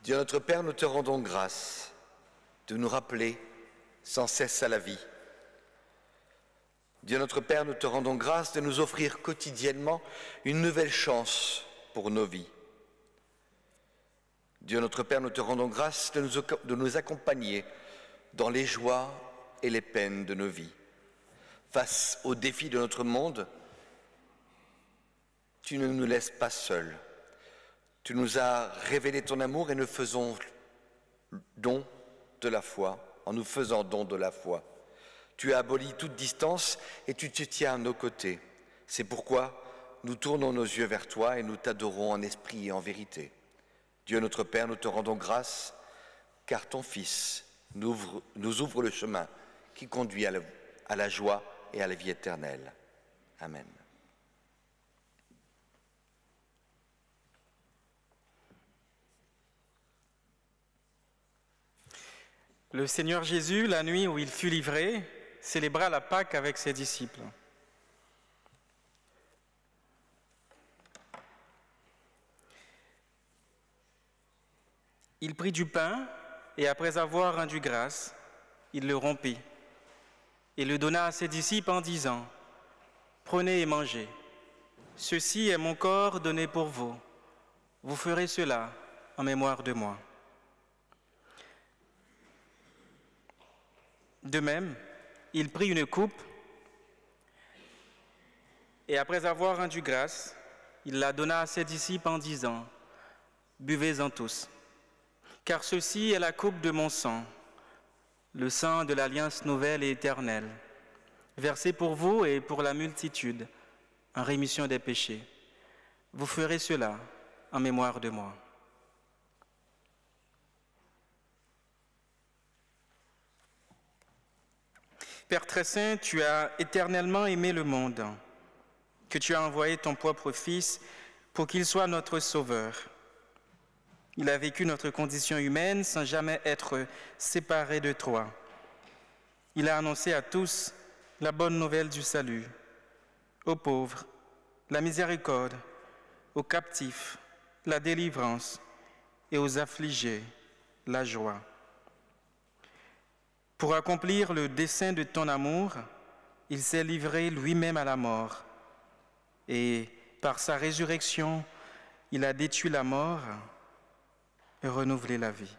Dieu notre Père, nous te rendons grâce de nous rappeler sans cesse à la vie. Dieu notre Père, nous te rendons grâce de nous offrir quotidiennement une nouvelle chance pour nos vies. Dieu notre Père, nous te rendons grâce de nous accompagner dans les joies et les peines de nos vies. Face aux défis de notre monde, tu ne nous laisses pas seuls. Tu nous as révélé ton amour et nous faisons don de la foi, en nous faisant don de la foi. Tu as aboli toute distance et tu te tiens à nos côtés. C'est pourquoi nous tournons nos yeux vers toi et nous t'adorons en esprit et en vérité. Dieu notre Père, nous te rendons grâce, car ton Fils nous ouvre le chemin qui conduit à la joie et à la vie éternelle. Amen. Le Seigneur Jésus, la nuit où il fut livré, célébra la Pâque avec ses disciples. Il prit du pain et après avoir rendu grâce, il le rompit et le donna à ses disciples en disant : « Prenez et mangez. Ceci est mon corps donné pour vous. Vous ferez cela en mémoire de moi. » De même, il prit une coupe et après avoir rendu grâce, il la donna à ses disciples en disant : « Buvez-en tous, car ceci est la coupe de mon sang, le sang de l'alliance nouvelle et éternelle, versé pour vous et pour la multitude, en rémission des péchés. Vous ferez cela en mémoire de moi. » Père très saint, tu as éternellement aimé le monde, que tu as envoyé ton propre Fils pour qu'il soit notre Sauveur. Il a vécu notre condition humaine sans jamais être séparé de toi. Il a annoncé à tous la bonne nouvelle du salut, aux pauvres, la miséricorde, aux captifs, la délivrance, et aux affligés, la joie. Pour accomplir le dessein de ton amour, il s'est livré lui-même à la mort, et par sa résurrection, il a détruit la mort et renouvelé la vie.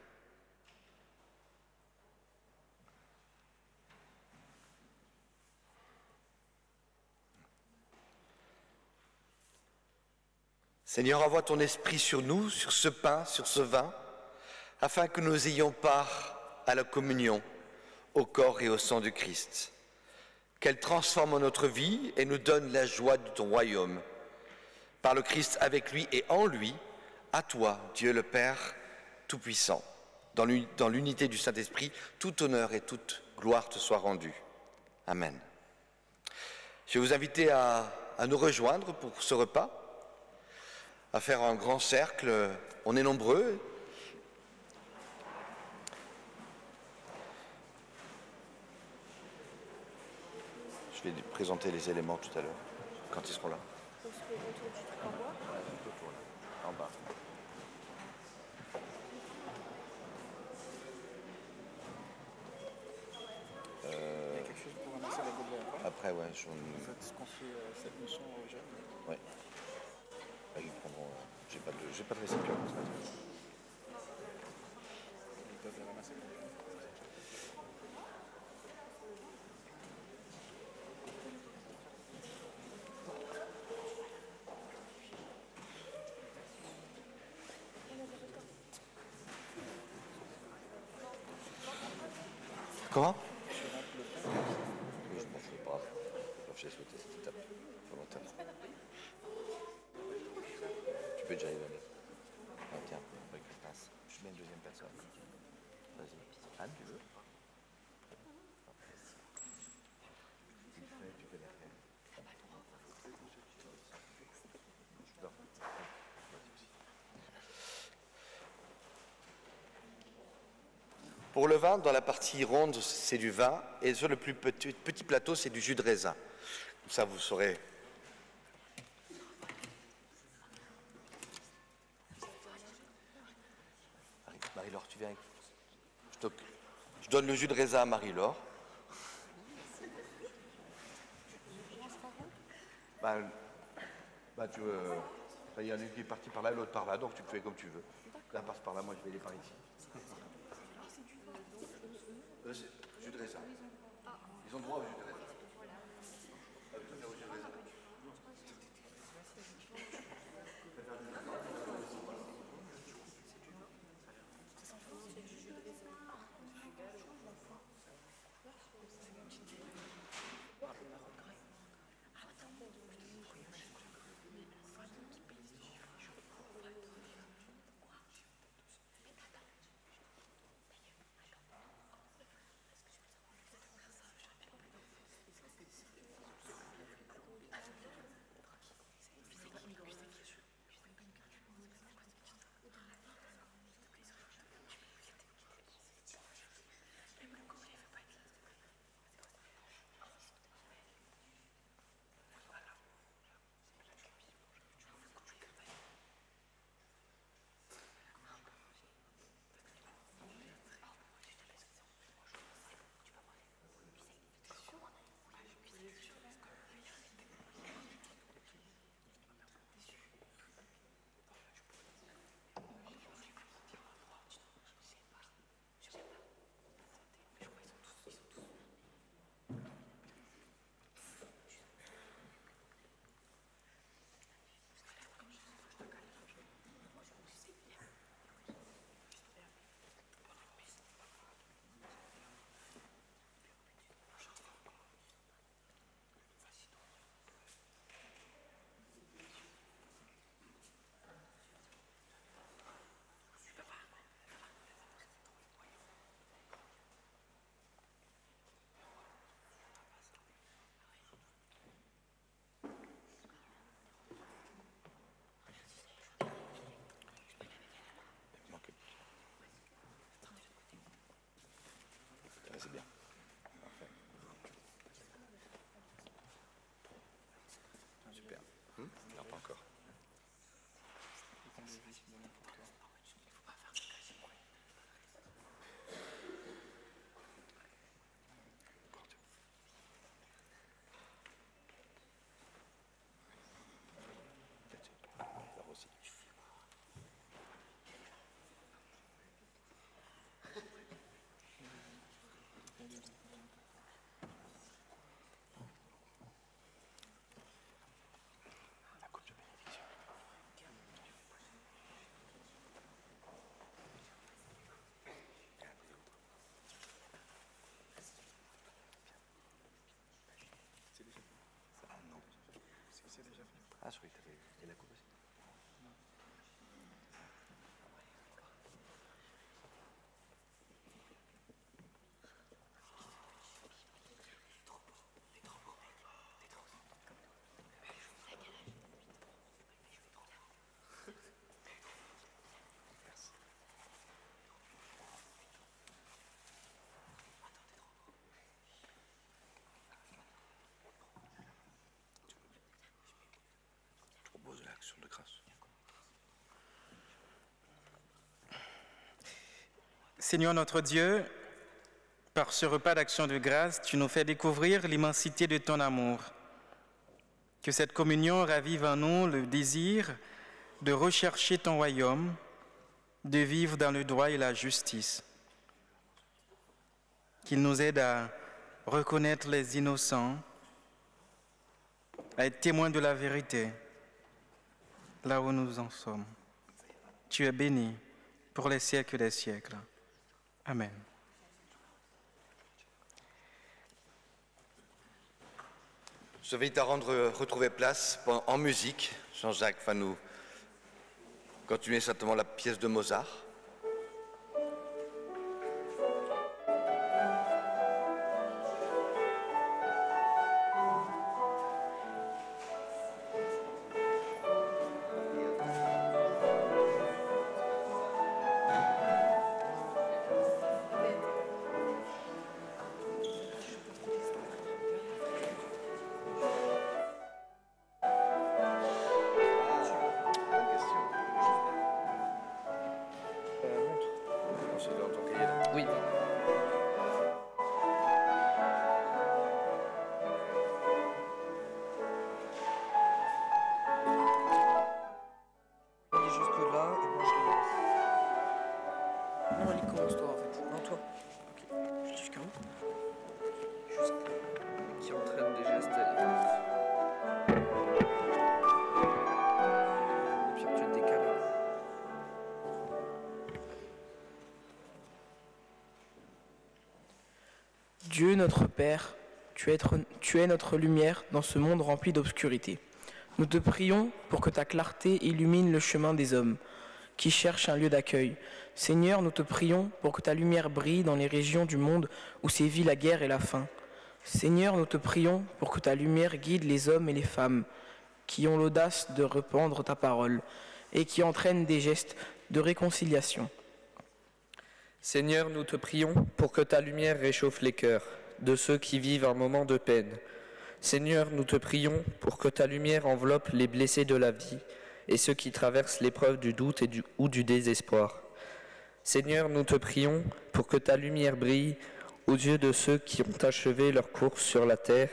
Seigneur, envoie ton esprit sur nous, sur ce pain, sur ce vin, afin que nous ayons part à la communion, au corps et au sang du Christ. Qu'elle transforme notre vie et nous donne la joie de ton royaume. Par le Christ, avec lui et en lui, à toi, Dieu le Père Tout-Puissant, dans l'unité du Saint-Esprit, tout honneur et toute gloire te soit rendue. Amen. Je vais vous inviter à nous rejoindre pour ce repas, à faire un grand cercle. On est nombreux. Je vais présenter les éléments tout à l'heure, quand ils seront là. En bas. Il y a quelque chose pour ramasser la gobelette après, ouais. En fait, ce qu'on fait cette mission aux jeunes. Ouais. Ils prendront. J'ai pas de récipient. Ils peuvent les ramasser. Comment? Je m'en fous pas. J'ai souhaité cette étape volontairement. Tu peux déjà y aller. Ah, tiens, je passe. Je mets une deuxième personne. Vas-y. Anne, tu veux? Tu peux les faire. Pour le vin, dans la partie ronde, c'est du vin, et sur le plus petit plateau, c'est du jus de raisin. Comme ça, vous saurez. Marie-Laure, tu viens avec... Je donne le jus de raisin à Marie-Laure. Tu veux... Il y en a une qui est partie par là, l'autre par là, donc tu fais comme tu veux. Là, passe par là, moi je vais aller par ici. Jus de raisin. Ils ont droit au jus de raisin. C'est bien. Parfait. Super. Non, pas encore. Ah, je croyais que tu avais la coupe aussi. De l'action de grâce. Seigneur notre Dieu, par ce repas d'action de grâce, tu nous fais découvrir l'immensité de ton amour. Que cette communion ravive en nous le désir de rechercher ton royaume, de vivre dans le droit et la justice. Qu'il nous aide à reconnaître les innocents, à être témoins de la vérité, là où nous en sommes. Tu es béni pour les siècles des siècles. Amen. Je vais retrouver place en musique. Jean-Jacques va nous continuer certainement la pièce de Mozart. c'est dans ton cahier là. Oui. Jusque-là, et moi je laisse. Non, il commence toi en fait. Non, toi. Je dis jusqu'à où? Qui entraîne des gestes et puis tu te décales. Dieu notre Père, tu es notre lumière dans ce monde rempli d'obscurité. Nous te prions pour que ta clarté illumine le chemin des hommes qui cherchent un lieu d'accueil. Seigneur, nous te prions pour que ta lumière brille dans les régions du monde où sévit la guerre et la faim. Seigneur, nous te prions pour que ta lumière guide les hommes et les femmes qui ont l'audace de répandre ta parole et qui entraînent des gestes de réconciliation. Seigneur, nous te prions pour que ta lumière réchauffe les cœurs de ceux qui vivent un moment de peine. Seigneur, nous te prions pour que ta lumière enveloppe les blessés de la vie et ceux qui traversent l'épreuve du doute ou du désespoir. Seigneur, nous te prions pour que ta lumière brille aux yeux de ceux qui ont achevé leur course sur la terre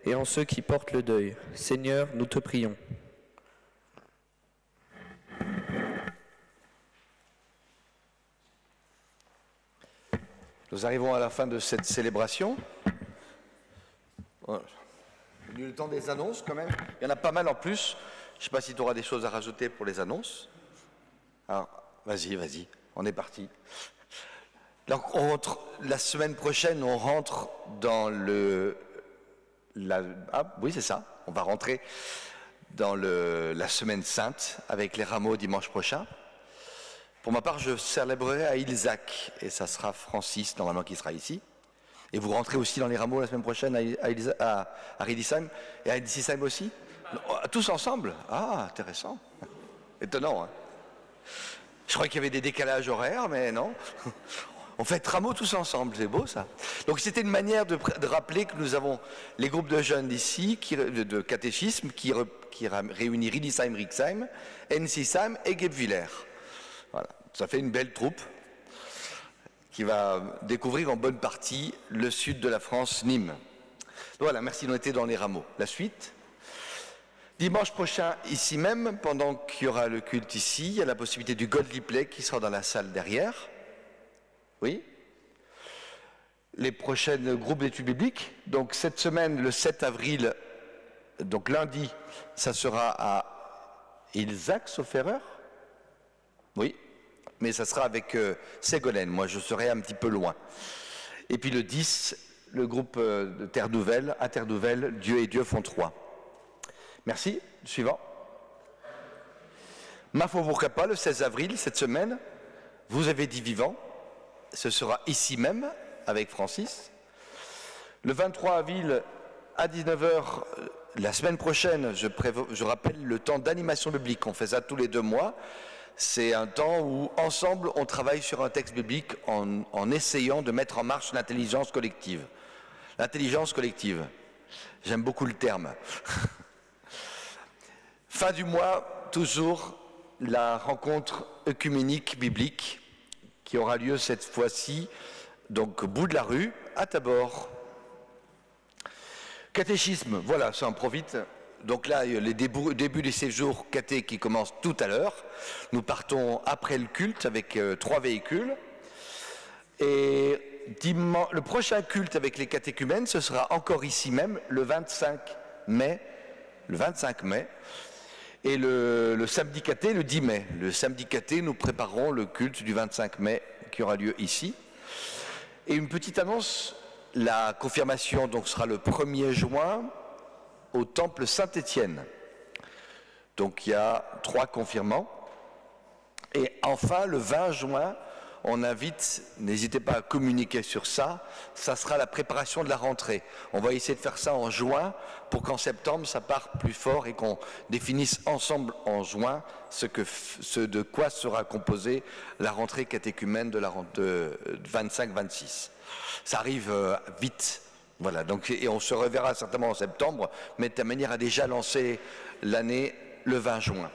et en ceux qui portent le deuil. Seigneur, nous te prions. Nous arrivons à la fin de cette célébration. Voilà. Il y a eu le temps des annonces quand même. Il y en a pas mal en plus. Je ne sais pas si tu auras des choses à rajouter pour les annonces. Alors, vas-y, on est parti. Donc, la semaine prochaine, on rentre dans oui, c'est ça. On va rentrer dans la semaine sainte avec les rameaux dimanche prochain. Pour ma part, je célébrerai à Ilzac et ça sera Francis, normalement, qui sera ici. Et vous rentrez aussi dans les rameaux la semaine prochaine à Riedisheim et à Riedisheim aussi? Tous ensemble? Ah, intéressant. Étonnant, hein? Je crois qu'il y avait des décalages horaires, mais non. On fait rameaux tous ensemble, c'est beau ça. Donc c'était une manière de rappeler que nous avons les groupes de jeunes ici, de catéchisme, qui réunit Riedisheim, Rixheim, Ensisheim et Guebwiller. Voilà, ça fait une belle troupe qui va découvrir en bonne partie le sud de la France, Nîmes. Voilà, merci, on était dans les rameaux. La suite. Dimanche prochain, ici même, pendant qu'il y aura le culte ici, il y a la possibilité du Goldliplay qui sera dans la salle derrière. Oui. Les prochains groupes d'études bibliques. Donc cette semaine, le 7 avril, donc lundi, ça sera à Ilzac, sauf erreur. Oui, mais ça sera avec Ségolène. Moi, je serai un petit peu loin. Et puis le 10, le groupe de Terre Nouvelle, à Terre Nouvelle, Dieu et Dieu font 3. Merci. Suivant. Ma foi, pourquoi pas, le 16 avril, cette semaine, vous avez dit vivant. Ce sera ici même, avec Francis. Le 23 avril, à 19h, la semaine prochaine, je rappelle le temps d'animation biblique. On fait ça tous les 2 mois. C'est un temps où, ensemble, on travaille sur un texte biblique en essayant de mettre en marche l'intelligence collective. L'intelligence collective. J'aime beaucoup le terme. Fin du mois, toujours, la rencontre œcuménique biblique qui aura lieu cette fois-ci, donc au bout de la rue, à Tabor. Catéchisme, voilà, ça en profite. Donc là, les débuts des séjours caté qui commencent tout à l'heure. Nous partons après le culte avec 3 véhicules. Et le prochain culte avec les catéchumènes, ce sera encore ici même, le 25 mai. Le 25 mai. Et le samedi caté, le 10 mai. Le samedi caté, nous préparerons le culte du 25 mai qui aura lieu ici. Et une petite annonce, la confirmation donc sera le 1er juin au temple Saint-Étienne. Donc il y a 3 confirmants. Et enfin, le 20 juin, on invite, n'hésitez pas à communiquer sur ça, ça sera la préparation de la rentrée. On va essayer de faire ça en juin pour qu'en septembre, ça parte plus fort et qu'on définisse ensemble en juin ce de quoi sera composée la rentrée catéchumène de 25-26. Ça arrive vite. Voilà, donc, et on se reverra certainement en septembre, mais de manière à déjà lancer l'année le 20 juin.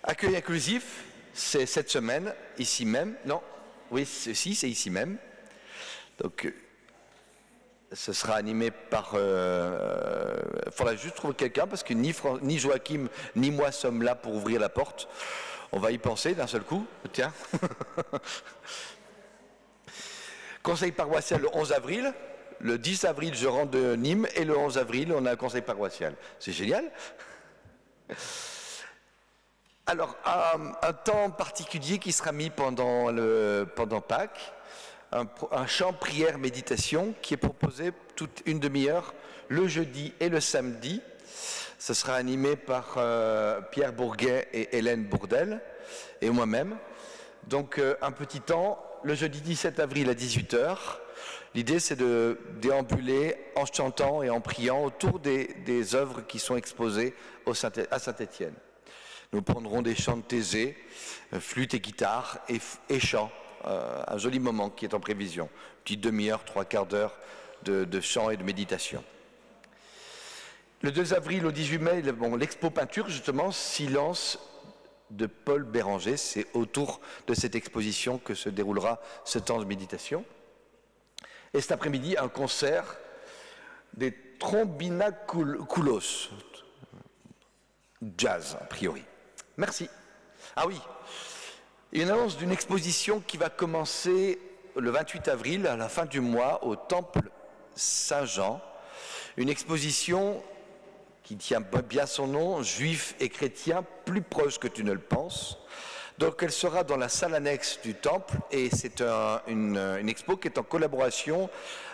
Accueil inclusif, c'est cette semaine, ici même. Non, oui, si, c'est ici même. Donc, ce sera animé par... Il faudra juste trouver quelqu'un, parce que ni Joachim ni moi sommes là pour ouvrir la porte. On va y penser d'un seul coup. Tiens. Conseil paroissial le 11 avril. Le 10 avril, je rentre de Nîmes. Et le 11 avril, on a un conseil paroissial. C'est génial. Alors, un temps particulier qui sera mis pendant Pâques. Un chant, prière, méditation qui est proposé toute une demi-heure le jeudi et le samedi. Ce sera animé par Pierre Bourguet et Hélène Bourdel et moi-même. Donc un petit temps, le jeudi 17 avril à 18h. L'idée c'est de déambuler en chantant et en priant autour des œuvres qui sont exposées à Saint-Étienne. Nous prendrons des chants de Thésée, flûte et guitare et chant. Un joli moment qui est en prévision. Petite demi-heure, 3/4 d'heure de chant et de méditation. Le 2 avril au 18 mai, l'expo peinture, justement, Silence de Paul Béranger. C'est autour de cette exposition que se déroulera ce temps de méditation. Et cet après-midi, un concert des Trombinacoulos. Jazz, a priori. Merci. Ah oui. Une annonce d'une exposition qui va commencer le 28 avril, à la fin du mois, au Temple Saint-Jean. Une exposition qui tient bien son nom, Juifs et chrétiens, plus proches que tu ne le penses. Donc elle sera dans la salle annexe du Temple, et c'est une expo qui est en collaboration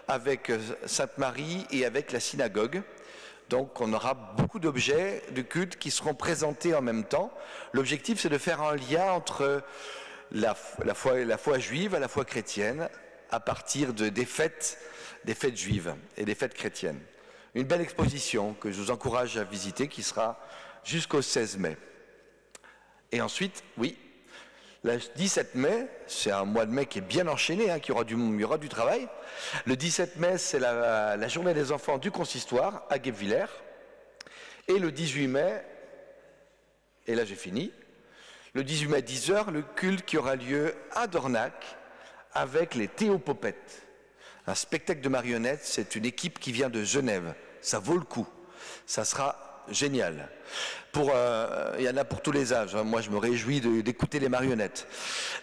avec Sainte-Marie et avec la synagogue. Donc on aura beaucoup d'objets de culte qui seront présentés en même temps. L'objectif c'est de faire un lien entre la foi juive et la foi chrétienne à partir des fêtes juives et des fêtes chrétiennes. Une belle exposition que je vous encourage à visiter qui sera jusqu'au 16 mai. Et ensuite, oui, le 17 mai, c'est un mois de mai qui est bien enchaîné, il y aura du travail. Le 17 mai, c'est la journée des enfants du consistoire à Guebwiller. Et le 18 mai, et là j'ai fini, le 18 mai 10h, le culte qui aura lieu à Dornac avec les Théopopettes. Un spectacle de marionnettes, c'est une équipe qui vient de Genève. Ça vaut le coup. Ça sera génial. Il y en a pour tous les âges. Moi, je me réjouis d'écouter les marionnettes.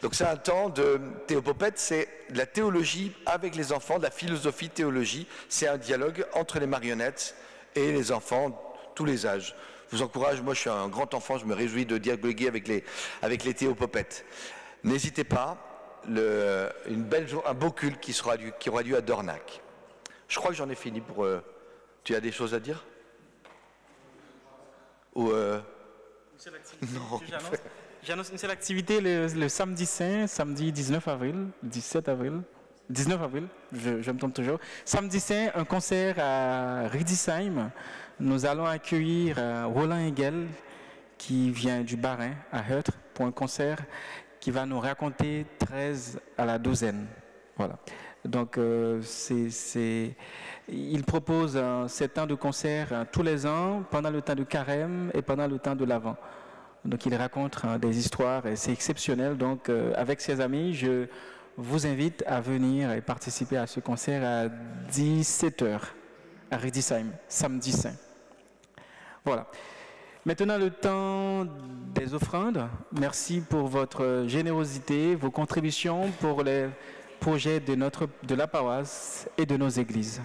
Donc, c'est un temps de Théopopette, c'est de la théologie avec les enfants, de la philosophie théologie. C'est un dialogue entre les marionnettes et les enfants, tous les âges. Je vous encourage, moi, je suis un grand enfant, je me réjouis de dialoguer avec les Théopopettes. N'hésitez pas, un beau culte qui aura lieu à Dornac. Je crois que j'en ai fini pour... Tu as des choses à dire? Ou Non. J'annonce une seule activité le samedi saint, samedi 19 avril, 17 avril, 19 avril, je me trompe toujours. Samedi saint, un concert à Riedisheim. Nous allons accueillir Roland Engel, qui vient du Bas-Rhin, à Heutre, pour un concert qui va nous raconter 13 à la douzaine. Voilà. Donc, il propose 7 ans de concert tous les ans, pendant le temps de Carême et pendant le temps de l'Avent. Donc, il raconte des histoires et c'est exceptionnel. Donc, avec ses amis, je vous invite à venir et participer à ce concert à 17h à Riedisheim, samedi saint. Voilà. Maintenant, le temps des offrandes. Merci pour votre générosité, vos contributions pour les projets de la paroisse et de nos églises.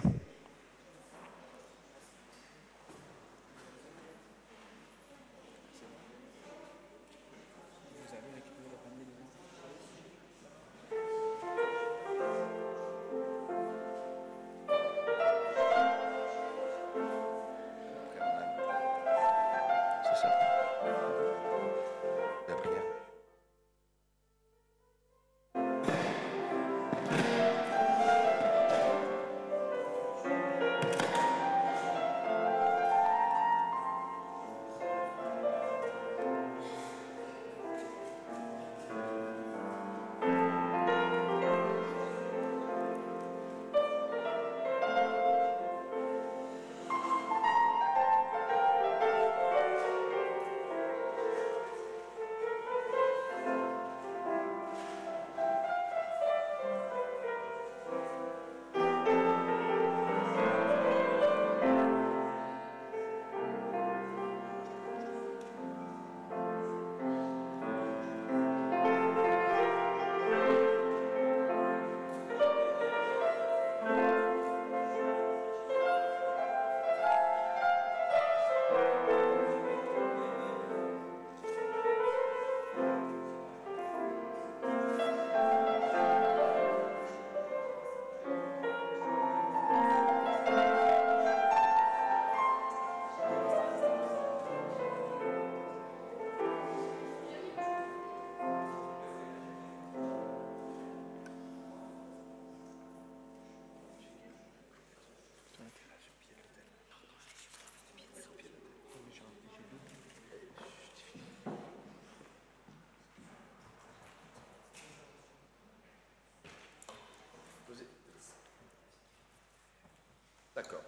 D'accord.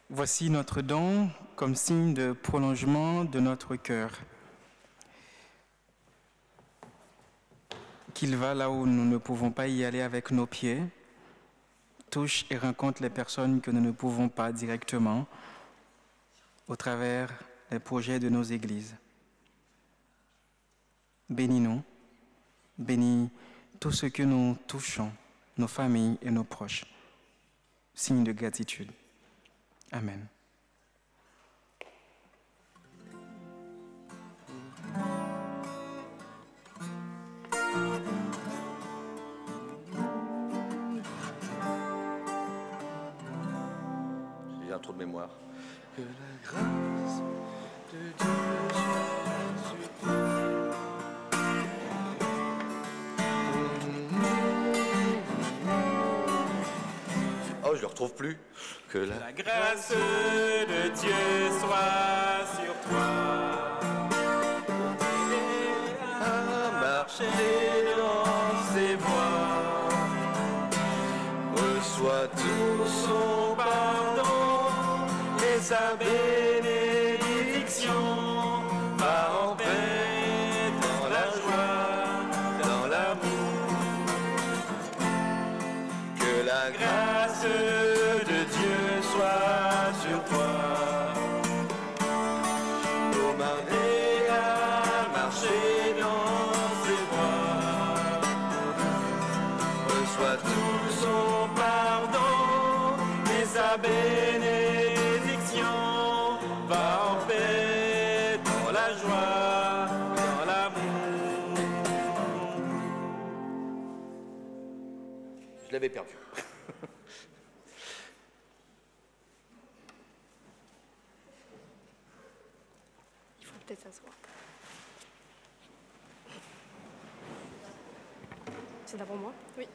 Voici notre don comme signe de prolongement de notre cœur. Qu'il va là où nous ne pouvons pas y aller avec nos pieds, touche et rencontre les personnes que nous ne pouvons pas directement au travers des projets de nos églises. Bénis-nous, bénis tout ce que nous touchons, nos familles et nos proches. Signe de gratitude. Amen. J'ai un trou de mémoire. Que la grâce de Dieu soit sur Oh, je le retrouve plus. Que la grâce de Dieu soit sur toi. à marcher dans ses voies. Reçois tout son pardon et sa bénédiction. Va en paix dans la joie, dans l'amour. Que la grâce de Dieu soit sur toi. Commander à marcher dans ses voies. Reçois tout son pardon et sa bénédiction. Va en paix dans la joie, dans l'amour. Je l'avais perdu. Il faut peut-être s'asseoir. C'est d'abord moi? Oui.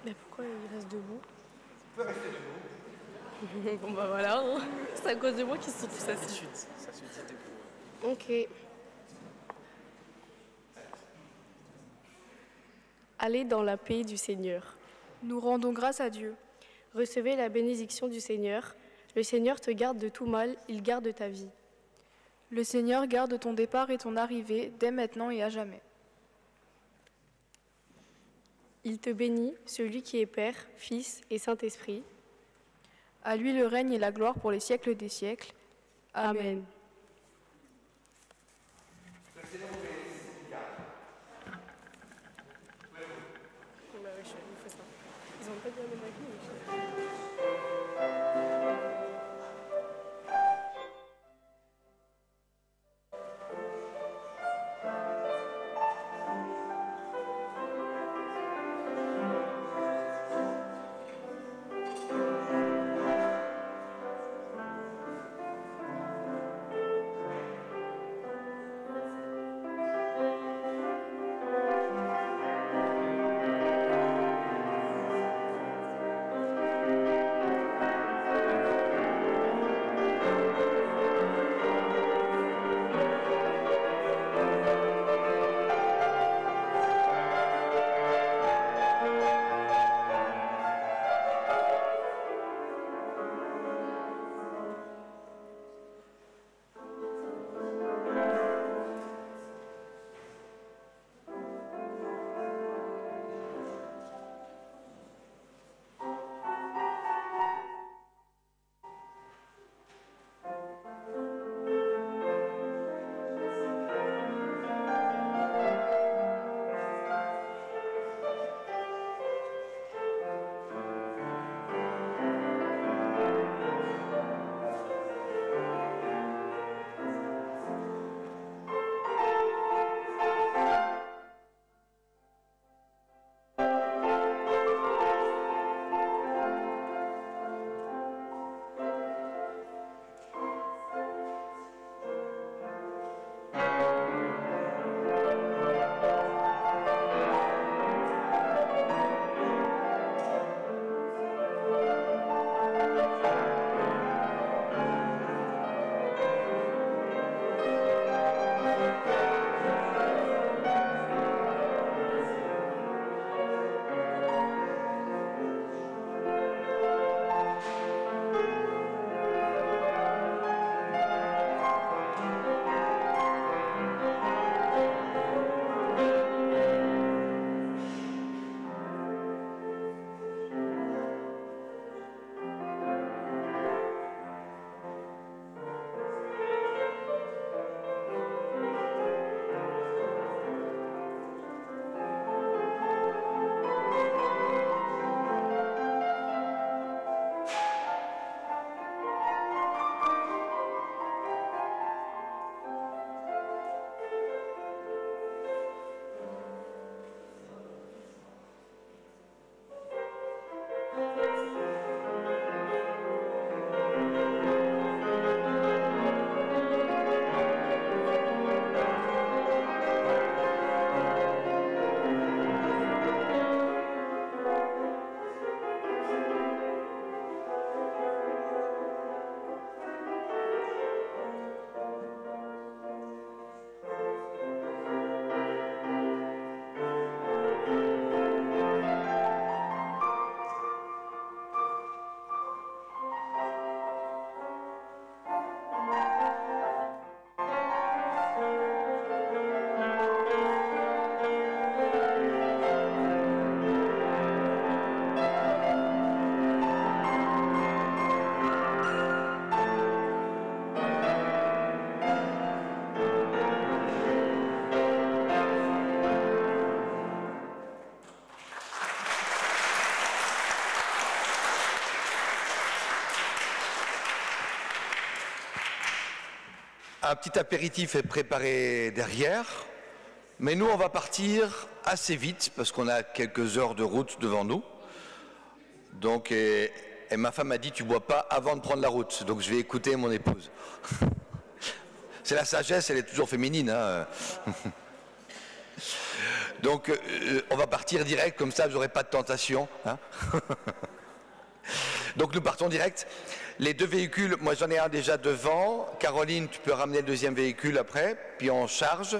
Mais pourquoi il reste debout? Tu peux rester debout. Bon bah voilà, hein. C'est à cause de moi qu'ils se sont tous assis. Ça se dit debout. Ok. Allez dans la paix du Seigneur. Nous rendons grâce à Dieu. Recevez la bénédiction du Seigneur. Le Seigneur te garde de tout mal, il garde ta vie. Le Seigneur garde ton départ et ton arrivée, dès maintenant et à jamais. Il te bénit, celui qui est Père, Fils et Saint-Esprit. À lui le règne et la gloire pour les siècles des siècles. Amen. Ils ont pas dit la même avis. Un petit apéritif est préparé derrière. Mais nous, on va partir assez vite parce qu'on a quelques heures de route devant nous. Donc, et ma femme m'a dit, tu bois pas avant de prendre la route. Donc, je vais écouter mon épouse. C'est la sagesse, elle est toujours féminine. Hein. Donc, on va partir direct, comme ça, vous n'aurez pas de tentation. Hein. Donc, nous partons direct. Les deux véhicules, moi j'en ai un déjà devant. Caroline, tu peux ramener le deuxième véhicule après, puis on charge.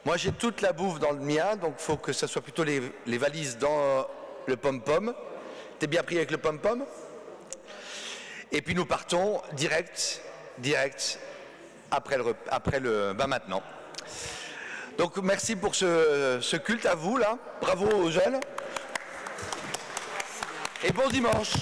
Moi j'ai toute la bouffe dans le mien, donc il faut que ce soit plutôt les valises dans le pom-pom. T'es bien pris avec le pom-pom? Et puis nous partons direct, maintenant. Donc merci pour ce culte à vous là, bravo aux jeunes. Et bon dimanche.